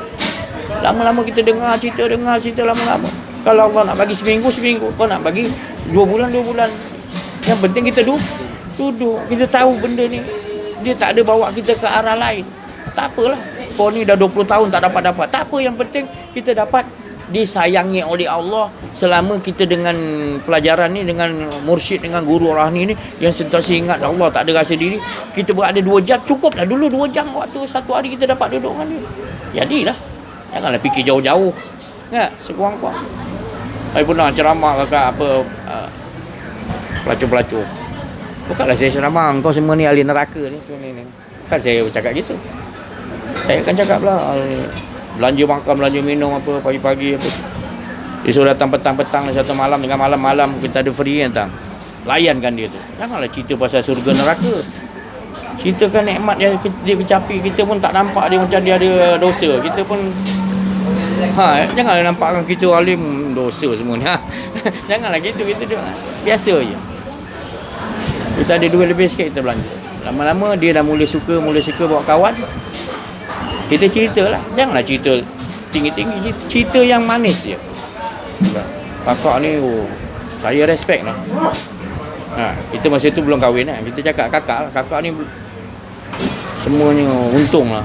S1: Lama-lama kita dengar cerita lama-lama. Kalau Allah nak bagi seminggu, kau nak bagi 2 bulan. Yang penting kita duduk. Kita tahu benda ni, dia tak ada bawa kita ke arah lain. Tak apalah. Kau ni dah 20 tahun tak dapat. Tak apa, yang penting kita dapat disayangi oleh Allah selama kita dengan pelajaran ni, dengan mursyid, dengan guru rohani ni yang sentiasa ingat Allah, tak ada rasa diri. Kita berada 2 jam, cukup dah. Dulu 2 jam waktu satu hari kita dapat duduk dengan dia. Jadilah. Janganlah fikir jauh-jauh. Ya, sekurang-kurang. Saya pernah ceramah kakak pelacur-pelacur. Bukanlah saya ceramah, kau semua ni ahli neraka ni. Kan saya cakap gitu. Saya akan cakap lah, belanja makan, belanja minum apa, pagi-pagi apa. Dia suruh datang petang-petang satu malam, dengan malam-malam kita ada free kan datang. Layankan dia tu. Janganlah cerita pasal surga neraka. Ceritakan nikmat dia kecapi, kita pun tak nampak dia macam dia ada dosa. Kita pun janganlah nampakkan kita alim dosa semua ni. Janganlah gitu, kita biasa je. Kita ada duit lebih sikit, kita belanja. Lama-lama dia dah mula suka bawa kawan. Kita ceritalah. Janganlah cerita tinggi-tinggi, cerita yang manis je. Kakak ni saya respect lah. Kita masa tu belum kahwin kan. Kita cakap kakak ni semuanya untung lah.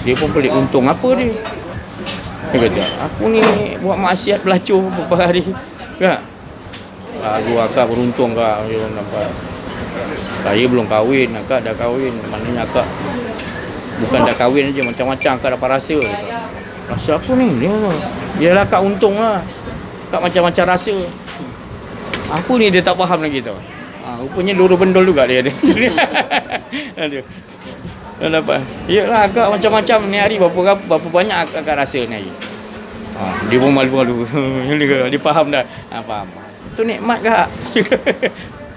S1: Dia pun pelik, untung apa dia? Dia kata, aku ni buat maksiat pelacur beberapa hari kan. Lagu akak beruntung kak. Saya belum kahwin, akak dah kahwin. Maknanya akak bukan dah kahwin aja, macam-macam akak dapat rasa. Rasa apa ni? Dia lah akak untung lah. Akak macam-macam rasa. Apa ni dia tak faham lagi tau. Rupanya luru bendol juga dia. Aduh. Dapat. Iyalah akak macam-macam ni hari berapa banyak akak rasa ni hari. Dia pun malu-malu. Dia faham dah. Faham. Itu nikmat kak.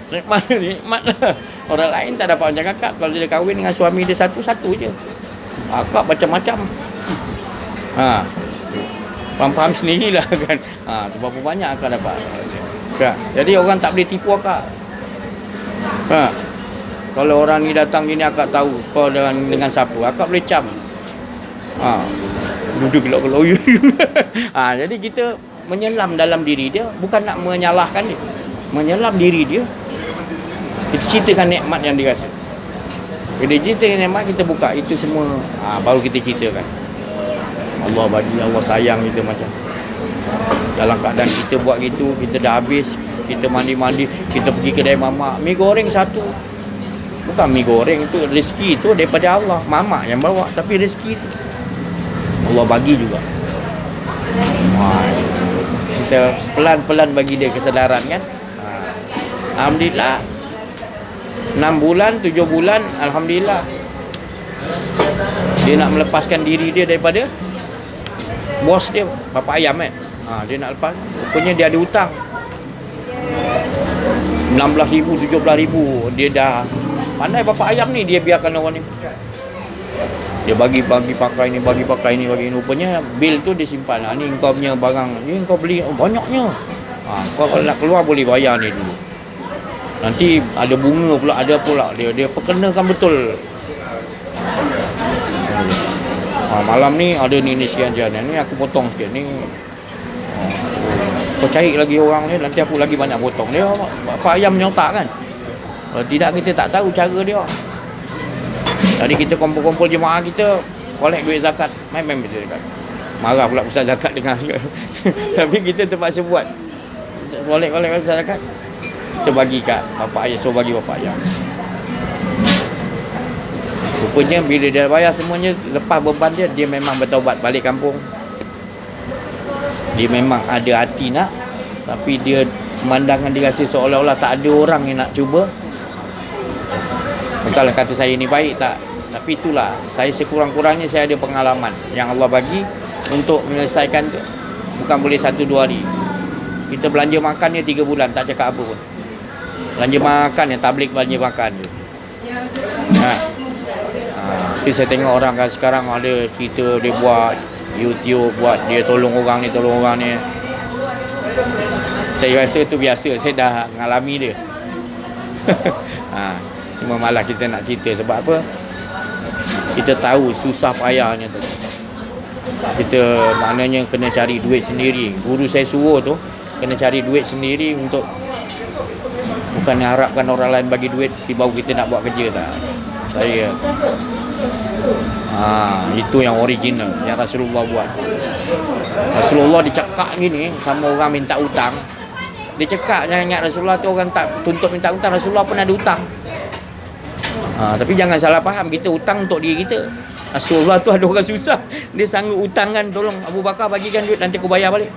S1: Nikmat lah. Orang lain tak dapat macam kakak. Kalau dia kahwin dengan suami dia satu-satu je. Akak macam-macam. Faham sendirilah kan. Berapa banyak akak dapat. Kan? Jadi orang tak boleh tipu akak. Kalau orang ni datang gini, akak tahu kau dengan siapa. Akak boleh cam. Duduk gelak-gelak. Jadi kita menyelam dalam diri dia, bukan nak menyalahkan dia. Menyelam diri dia. Kita ceritakan nikmat yang dirasa. Bila ceritakan nikmat, kita buka itu semua, baru kita ceritakan. Allah bagi, Allah sayang kita macam. Dalam keadaan kita buat gitu, kita dah habis, kita mandi-mandi, kita pergi kedai mamak, mi goreng satu. Bukan mi goreng, itu rezeki tu daripada Allah. Mamak yang bawa, tapi rezeki tu Allah bagi juga. Kita pelan-pelan bagi dia kesedaran kan. Alhamdulillah 6 bulan, 7 bulan, alhamdulillah dia nak melepaskan diri dia daripada bos dia, bapa ayam kan. Dia nak lepas, rupanya dia ada hutang 16,000, 17,000. Dia dah pandai bapa ayam ni, dia biarkan orang ni. Dia bagi pakai ni, bagi ni. Rupanya bil tu dia simpan. Ni kau punya barang, ni kau beli banyaknya. Kau kalau nak keluar boleh bayar ni dulu. Nanti ada bunga pula, ada pula. Dia perkenakan betul. Malam ni ada ni sekian je. Ni aku potong sikit ni. Kau cari lagi orang ni, nanti aku lagi banyak potong. Dia bapa ayam punya otak kan. Kalau tidak, kita tak tahu cara dia. Tadi kita kumpul-kumpul jemaah kita, collect duit zakat. Main-main betul dekat. Marah pula pusat zakat dengar. Tapi kita terpaksa buat. Collect pusat zakat. Kita bagi kat bapa ayah, so bagi bapa ayah. Rupanya bila dia bayar semuanya, lepas beban dia memang bertaubat balik kampung. Dia memang ada hati nak, tapi dia pemandangan dia rasa seolah-olah tak ada orang yang nak cuba. Kalau kata saya ni baik, tak Tapi itulah, saya sekurang-kurangnya saya ada pengalaman yang Allah bagi untuk menyelesaikan tu. Bukan boleh 1-2 hari. Kita belanja makan ni 3 bulan, tak cakap apa pun. Belanja makan ni, tablik belanja makan tu. Itu saya tengok orang kan sekarang ada cerita dia buat YouTube, buat dia tolong orang ni. Saya rasa tu biasa, saya dah mengalami dia. Cuma malah kita nak cerita sebab apa? Kita tahu susah payahnya tu. Kita maknanya kena cari duit sendiri. Guru saya suruh tu kena cari duit sendiri untuk, bukan harapkan orang lain bagi duit baru kita nak buat kerja tak. Saya itu yang original yang Rasulullah buat. Rasulullah dicekak gini sama orang minta hutang. Dia cekak, jangan ingat Rasulullah tu orang tak tuntut minta hutang. Rasulullah pun ada hutang. Tapi jangan salah faham, kita hutang untuk diri kita. Rasulullah tu ada orang susah, dia sanggup hutangkan, tolong Abu Bakar bagikan duit nanti aku bayar balik.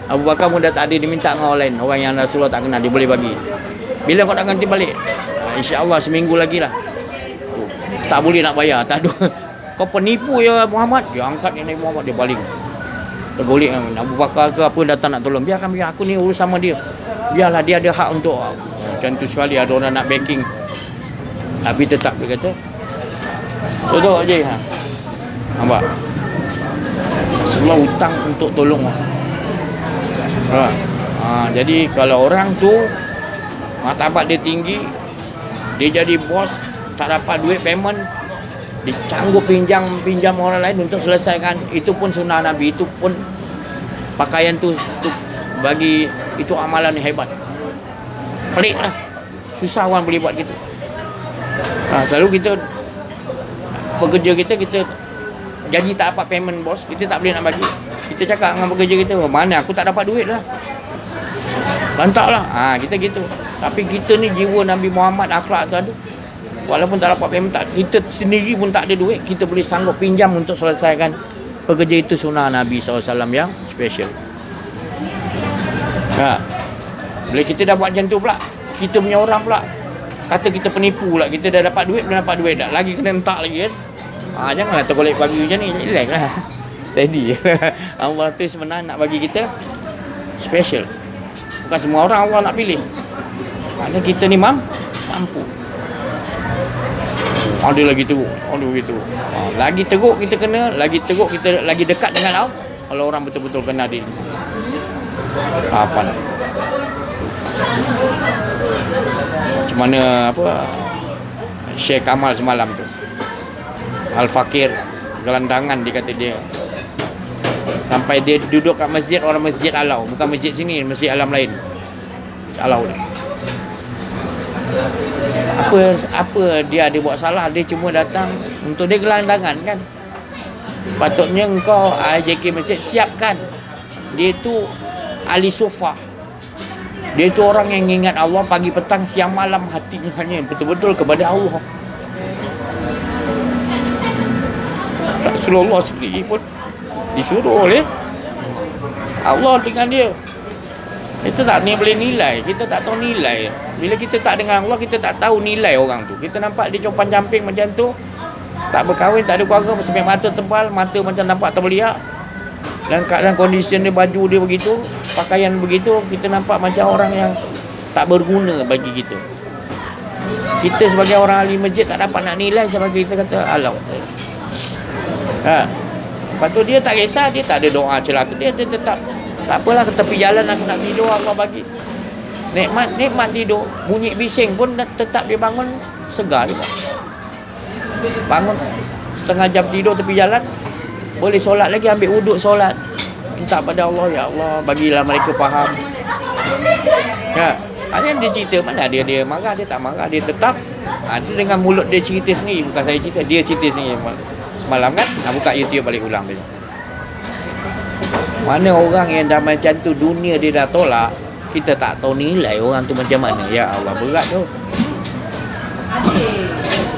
S1: Abu Bakar pun dah tak ada, dia minta dengan orang lain, orang yang Rasulullah tak kenal, dia boleh bagi. Bila kau nak ganti balik? InsyaAllah seminggu lagi lah. Tak boleh nak bayar, tak ada. Kau penipu ya Muhammad. Dia angkat yang Nabi Muhammad, dia baling. Tergolek Abu Bakar ke apa datang nak tolong. Biar aku ni urus sama dia. Biarlah dia ada hak untuk. Macam tu sekali ada orang nak backing. Tapi tetap dia kata tutup je. Nampak? Semua hutang untuk tolong. Jadi kalau orang tu martabat dia tinggi, dia jadi bos, tak dapat duit payment, dicanggup pinjam orang lain untuk selesaikan. Itu pun sunnah Nabi, itu pun pakaian tu bagi, itu amalan yang hebat. Pelik lah, susah orang boleh buat gitu. Selalu kita pekerja kita gaji tak dapat payment bos, kita tak boleh nak bagi. Kita cakap dengan pekerja kita, mana aku tak dapat duit lah, lantak lah. Kita gitu. Tapi kita ni jiwa Nabi Muhammad, akhlak tu ada. Walaupun tak dapat payment, kita sendiri pun tak ada duit, kita boleh sanggup pinjam untuk selesaikan pekerja. Itu sunnah Nabi SAW yang special. Bila kita dah buat macam tu pula, kita punya orang pula kata kita penipu pula, kita dah dapat duit, belum dapat duit dah, lagi kena entak lagi kan. Janganlah tergolek bagi macam ni, relax lah. Steady. Allah tu sebenarnya nak bagi kita special. Bukan semua orang Allah nak pilih. Maknanya kita ni mampu. Ada lagi teruk, lagi teruk kita kena, lagi teruk kita lagi dekat dengan Allah. Kalau orang betul-betul kenal dia. Apa nak? Macam mana Syekh Kamal semalam tu, Al-Fakir gelandangan dia kata dia. Sampai dia duduk kat masjid, orang masjid Alau, bukan masjid sini, masjid alam lain. Alau dia. Apa dia ada buat salah, dia cuma datang untuk dia gelandangan kan. Patutnya engkau JK Masjid siapkan. Dia tu ahli sofa. Dia tu orang yang ingat Allah pagi petang siang malam, hatinya hanya betul-betul kepada Allah. Rasulullah sendiri pun disuruh oleh Allah dengan dia. Kita tak boleh nilai, kita tak tahu nilai. Bila kita tak dengan Allah, kita tak tahu nilai orang tu. Kita nampak dia compan camping macam tu, tak berkahwin, tak ada keluarga, sampai mata tebal, mata macam nampak terbeliak. Dan keadaan kondisi dia, baju dia begitu, pakaian begitu, kita nampak macam orang yang tak berguna bagi kita. Kita sebagai orang ahli masjid tak dapat nak nilai sebab kita kata alau. Lepas tu dia tak kisah, dia tak ada doa celaka, dia tetap tak apalah, ke tepi jalan aku nak tidur, Allah bagi nikmat tidur, bunyi bising pun tetap dia bangun segar juga. Bangun setengah jam tidur tepi jalan, boleh solat lagi, ambil wuduk solat, minta pada Allah, ya Allah bagilah mereka faham. Hanya dia cerita, mana dia marah, dia tak marah, dia tetap dia dengan mulut dia cerita sendiri, bukan saya cerita, dia cerita sendiri. Semalam kan nak buka YouTube balik ulang dia. Mana orang yang dah macam tu, dunia dia dah tolak, kita tak tahu nilai orang tu macam mana. Ya Allah, berat tu.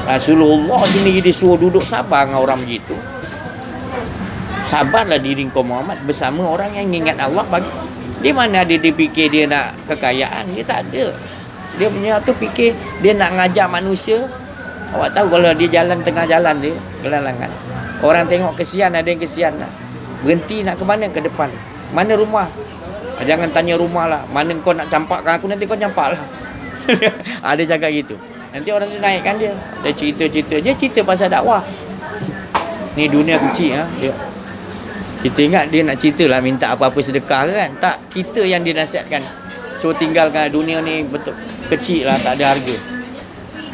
S1: Rasulullah sendiri disuruh duduk sabar dengan orang begitu. Sabarlah diri kau Muhammad bersama orang yang ingat Allah bagi. Di mana ada dia fikir dia nak kekayaan, dia tak ada. Dia punya tu fikir dia nak ngajar manusia Awak tahu kalau dia jalan tengah jalan dia gelangan, orang tengok kesian, ada yang kesian lah. Berhenti nak ke mana? Ke depan. Mana rumah? Jangan tanya rumah lah. Mana kau nak campakkan aku, nanti kau campak lah. Ada cakap gitu. Nanti orang tu naikkan dia. Dia cerita-cerita. Dia cerita pasal dakwah. Ni dunia kecil. Dia. Kita ingat dia nak cerita lah, minta apa-apa sedekah kan. Tak. Kita yang dinasihatkan. So tinggalkan dunia ni betul kecil lah, tak ada harga.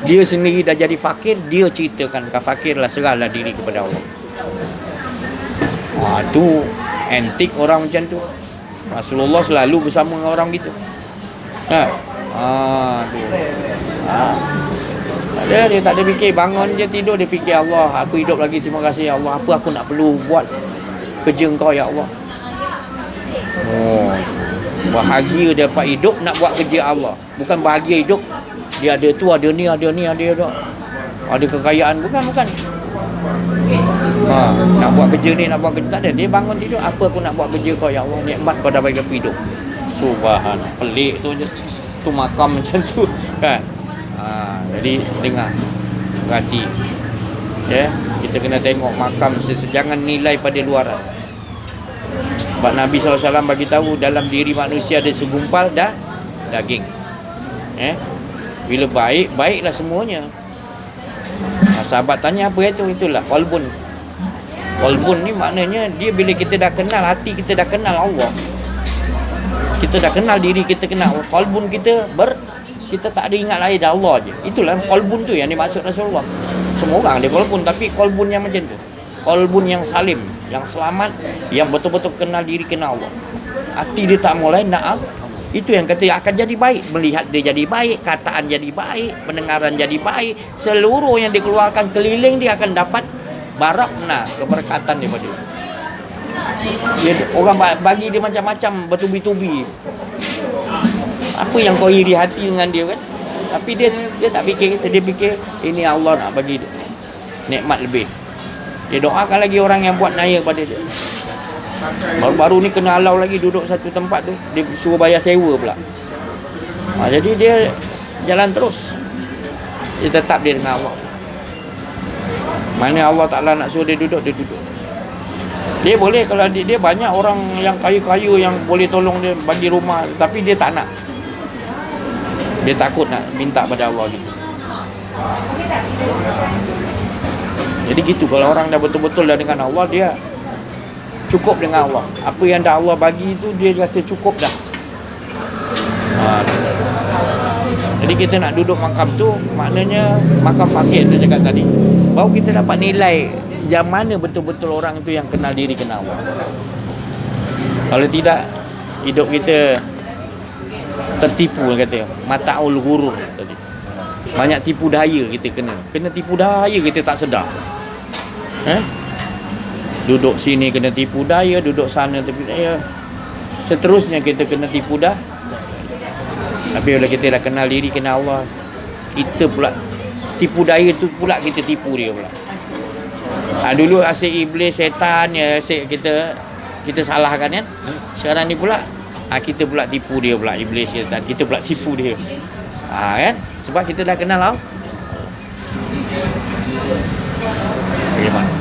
S1: Dia sendiri dah jadi fakir, dia ceritakan kau fakir lah, serahlah diri kepada Allah. Tu antik orang macam tu. Rasulullah selalu bersama dengan orang gitu. Tu. Dia tak ada fikir, bangun je tidur dia fikir Allah, aku hidup lagi, terima kasih ya Allah. Apa aku nak perlu buat kerja Engkau ya Allah. Bahagia dia dapat hidup nak buat kerja Allah. Bukan bahagia hidup dia ada tu, ada ni, ada kekayaan, bukan. Nak buat kerja ni, nak buat kerja, tak ada. Dia bangun tidur, apa aku nak buat kerja Kau ya Allah, nikmat Kau dah bagi aku hidup. Subhanallah, pelik tu je. Tu makam macam tu kan. Jadi dengar, perhati. Kita kena tengok makam, jangan nilai pada luaran. Sebab Nabi SAW bagi tahu dalam diri manusia ada segumpal daging. Bila baik, baiklah semuanya. Sahabat tanya apa itu? Itulah qalbun. Qalbun ni maknanya dia bila kita dah kenal, hati kita dah kenal Allah. Kita dah kenal diri kita, kenal qalbun kita kita tak ada ingat lain dah Allah je. Itulah qalbun tu yang dimaksud Rasulullah. Semua orang ada qalbun, tapi qalbun yang macam tu. Qalbun yang salim, yang selamat, yang betul-betul kenal diri, kenal Allah. Hati dia tak mulai nak. Itu yang kata akan jadi baik. Melihat dia jadi baik, kataan jadi baik, pendengaran jadi baik. Seluruh yang dikeluarkan keliling dia akan dapat barakna, keberkatan daripada dia. Orang bagi dia macam-macam bertubi-tubi. Apa yang kau iri hati dengan dia kan? Tapi dia tak fikir kita. Dia fikir ini Allah nak bagi dia nikmat lebih. Dia doakan lagi orang yang buat naya pada dia. Baru-baru ni kena halau lagi duduk satu tempat tu, dia suruh bayar sewa pula. Jadi dia jalan terus. Dia tetap dia dengan Allah. Mana Allah Ta'ala nak suruh dia duduk, dia duduk. Dia boleh, kalau dia banyak orang yang kaya-kaya yang boleh tolong dia bagi rumah, tapi dia tak nak. Dia takut nak minta pada Allah gitu. Jadi gitu, kalau orang dah betul-betul dah dengan Allah, dia cukup dengan Allah. Apa yang dah Allah bagi tu dia rasa cukup dah. Jadi kita nak duduk makam tu, maknanya makam fakir tu cakap tadi. Baru kita dapat nilai yang mana betul-betul orang tu yang kenal diri, kenal Allah. Kalau tidak, hidup kita tertipu kata. Mata'ul ghurur tadi. Banyak tipu daya kita kena tipu daya kita tak sedar. Duduk sini kena tipu daya, duduk sana tipu daya. Seterusnya kita kena tipu dah. Tapi bila kita dah kenal diri, kenal Allah, kita pula tipu daya tu pula kita tipu dia pula. Dulu asyik iblis, setan ya, asyik kita salahkan kan. Sekarang ni pula kita pula tipu dia pula, iblis, setan, kita pula tipu dia. Kan? Sebab kita dah kenal Allah. Bagaimana?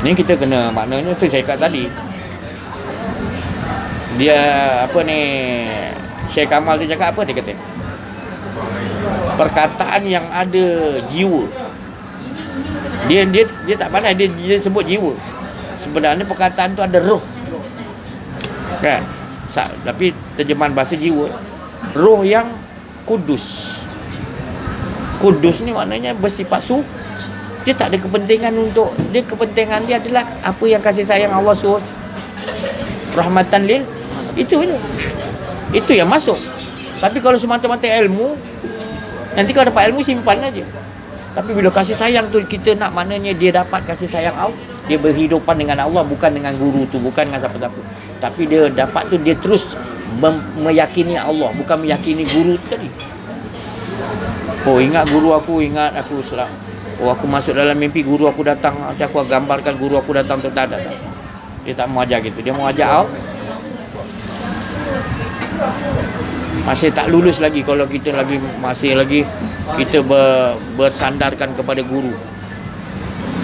S1: Ni kita kena, maknanya tu saya kata tadi. Dia apa ni, Syekh Kamal tu cakap apa dia kata? Perkataan yang ada jiwa. Dia tak pandai dia sebut jiwa. Sebenarnya perkataan tu ada roh. Kan? Tapi terjemahan bahasa jiwa, roh yang kudus. Kudus ni maknanya bersifat dia tak ada kepentingan untuk dia, kepentingan dia adalah apa yang kasih sayang Allah suruh, rahmatan lil, itu je. Itu yang masuk. Tapi kalau semata-mata ilmu, nanti kalau dapat ilmu simpan aja. Tapi bila kasih sayang tu kita nak, maknanya dia dapat kasih sayang Allah, dia berhidupan dengan Allah, bukan dengan guru tu, bukan dengan siapa-siapa. Tapi dia dapat tu, dia terus meyakini Allah, bukan meyakini guru tu tadi. Ingat guru aku, ingat aku selam. Aku masuk dalam mimpi guru aku datang, nanti aku gambarkan guru aku datang tu, tak. Dia tak mau ajar gitu. Dia mau ajar Allah. Masih tak lulus lagi kalau kita masih lagi kita bersandarkan kepada guru.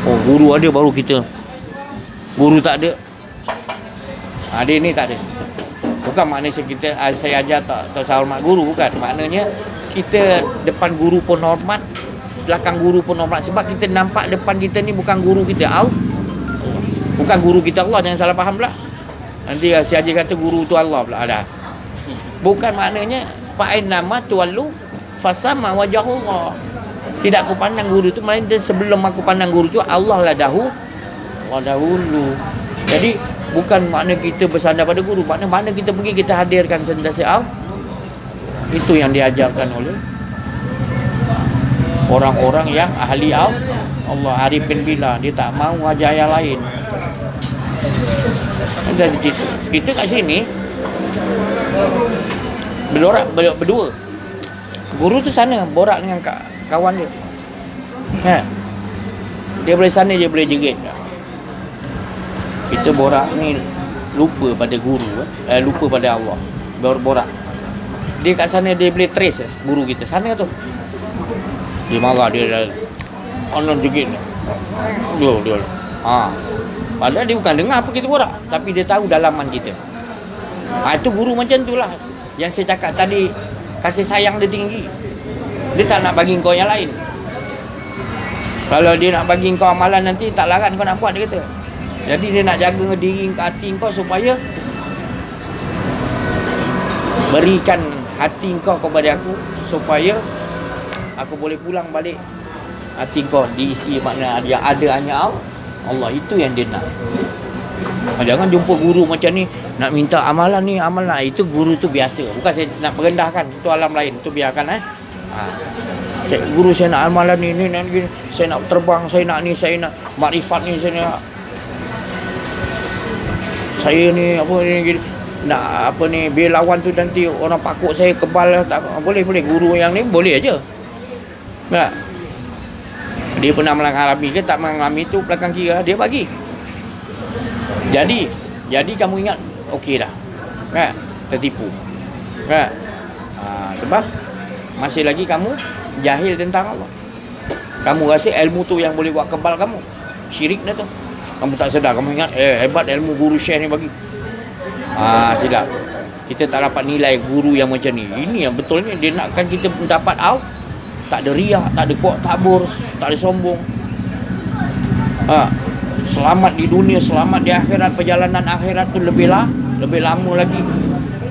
S1: Oh, guru ada baru kita. Guru tak ada. Ada ni tak ada. Bukan maknanya saya ajar tak saya hormat guru, bukan. Maknanya kita depan guru pun hormat, belakang guru pun hormat. Sebab kita nampak depan kita ni bukan guru kita Allah. Bukan guru kita Allah, jangan salah faham pula. Nanti si Haji kata guru tu Allah pula ada. Bukan maknanya fa'in nama tuwallu fasama wajhullah. Tidak aku pandang guru tu, melainkan sebelum aku pandang guru tu Allah lah dahulu. Jadi bukan makna kita bersandar pada guru, mana kita pergi kita hadirkan sentiasa Allah. Itu yang diajarkan oleh orang-orang yang ahli Allah, arifin billah. Dia tak mau ajar yang lain. Jadi kita kat sini berdua. Guru tu sana borak dengan kawan dia. Dia boleh sana, dia boleh jerit. Kita borak ni lupa pada guru, lupa pada Allah. Borak. Dia kat sana dia boleh trace guru kita. Sana tu. Dia marah, dia dah online jerit. Dia. Padahal dia bukan dengar apa kita borak, tapi dia tahu dalaman kita. Itu guru macam tu lah. Yang saya cakap tadi, kasih sayang dia tinggi. Dia tak nak bagi kau yang lain. Kalau dia nak bagi kau amalan nanti, tak larat kau nak buat, dia kata. Jadi dia nak jaga diri hati kau supaya berikan hati kau kepada aku, supaya aku boleh pulang balik. Hati kau diisi makna yang ada hanya Allah. Itu yang dia nak. Jangan jumpa guru macam ni nak minta amalan ni, amalan. Itu guru tu biasa. Bukan saya nak merendahkan, itu alam lain. Itu biarkan Cik, guru saya nak amalan ni, saya nak terbang, saya nak ni, saya nak makrifat ni, saya nak nak apa ni, biar lawan tu nanti orang pakuk saya kebal. Tak boleh. Guru yang ni boleh aja. Tak. Dia pernah mengalami ke tak mengalami tu belakang kira dia bagi. Jadi kamu ingat okey dah. Tertipu. Sebab masih lagi kamu jahil tentang Allah. Kamu rasa ilmu tu yang boleh buat kebal kamu. Syirik dah tu. Kamu tak sedar, kamu ingat hebat ilmu guru Syekh ni bagi. Silap. Kita tak dapat nilai guru yang macam ni. Ini yang betulnya dia nakkan kita mendapat tak ada riak, tak ada kuat tabur, tak ada sombong. Selamat di dunia, selamat di akhirat. Perjalanan akhirat tu lebih lama lagi.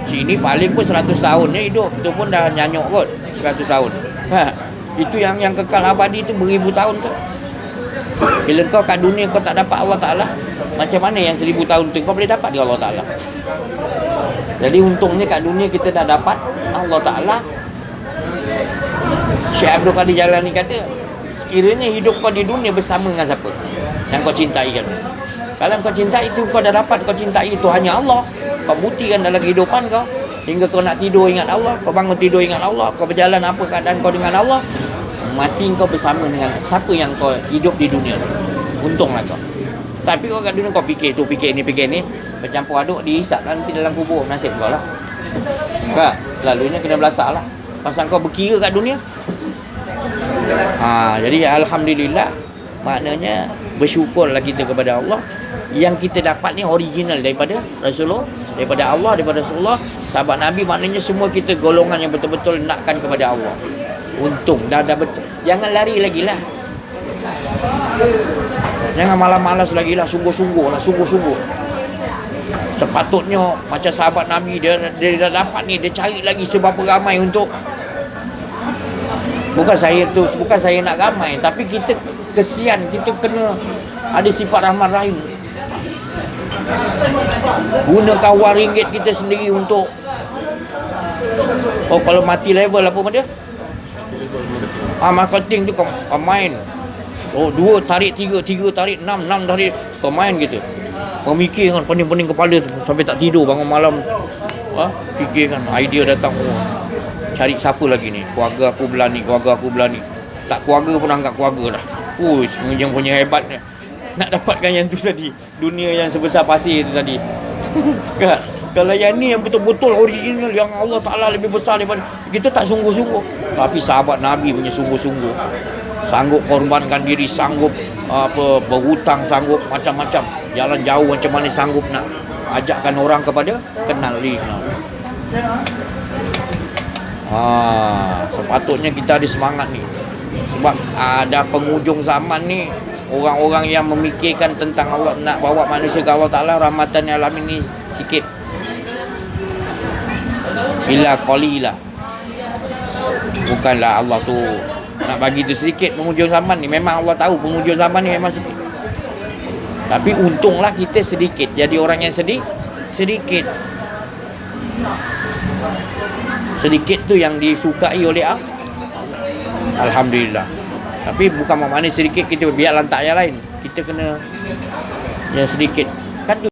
S1: Sini paling pun 100 tahun ni hidup. Itu pun dah nyanyuk kot 100 tahun. Itu yang kekal abadi tu beribu tahun tu. Bila kau kat dunia kau tak dapat Allah Ta'ala, macam mana yang 1000 tahun tu kau boleh dapat di Allah Ta'ala? Jadi untungnya kat dunia kita dah dapat Allah Ta'ala. Syekh Abdul Qadir Jalani kata, sekiranya hidup kau di dunia bersama dengan siapa yang kau cintai kan. Kalau kau cintai itu, kau dah dapat. Kau cintai itu hanya Allah. Kau buktikan dalam kehidupan kau. Hingga kau nak tidur ingat Allah, kau bangun tidur ingat Allah, kau berjalan apa keadaan kau dengan Allah. Mati kau bersama dengan siapa yang kau hidup di dunia tu. Untunglah kau. Tapi kau kat dunia kau fikir tu, fikir ni, bercampur aduk, dihisap nanti dalam kubur. Nasib kau lah. Selalunya kena belasak lah. Pasal kau berkira kat dunia. Jadi alhamdulillah, maknanya bersyukurlah kita kepada Allah. Yang kita dapat ni original daripada Rasulullah, daripada Allah, daripada Rasulullah, sahabat Nabi. Maknanya semua kita golongan yang betul-betul nakkan kepada Allah. Untung dah betul. Jangan lari lagi lah. Jangan malas-malas lagi lah. Sungguh-sungguh. Sepatutnya macam sahabat Nabi, dia dah dapat ni, dia cari lagi seberapa ramai untuk. Bukan saya nak ramai, tapi kita kesian, kita kena ada sifat rahman rahim. Gunakan wang ringgit kita sendiri untuk kalau mati level apa benda? Marketing tu kau main. 2 tarik 3 tarik 6 tarik kau main gitu. Kau mikir kan, pening-pening kepala sampai tak tidur, bangun malam fikir kan, idea datang. Cari siapa lagi ni? Keluarga aku belah ni. Tak keluarga pun anggap keluarga dah. Yang punya hebat nak dapatkan yang tu tadi. Dunia yang sebesar pasir tu tadi. Kalau yang ni yang betul-betul original, yang Allah Ta'ala lebih besar daripada kita, tak sungguh-sungguh. Tapi sahabat Nabi punya sungguh-sungguh, sanggup korbankan diri, sanggup berhutang, sanggup macam-macam, jalan jauh macam mana sanggup nak ajakkan orang kepada kenal diri. Sepatutnya kita ada semangat ni, sebab ada penghujung zaman ni, orang-orang yang memikirkan tentang Allah, nak bawa manusia ke Allah Ta'ala, rahmatan lil alamin ni sikit. Illa qalila. Bukanlah Allah tu nak bagi tu sedikit penghujung zaman ni. Memang Allah tahu penghujung zaman ni memang sedikit. Tapi untunglah kita sedikit. Jadi orang yang sedikit. Sedikit tu yang disukai oleh Allah. Alhamdulillah. Tapi bukan maknanya sedikit kita biar lantak yang lain. Kita kena yang sedikit. Kan tu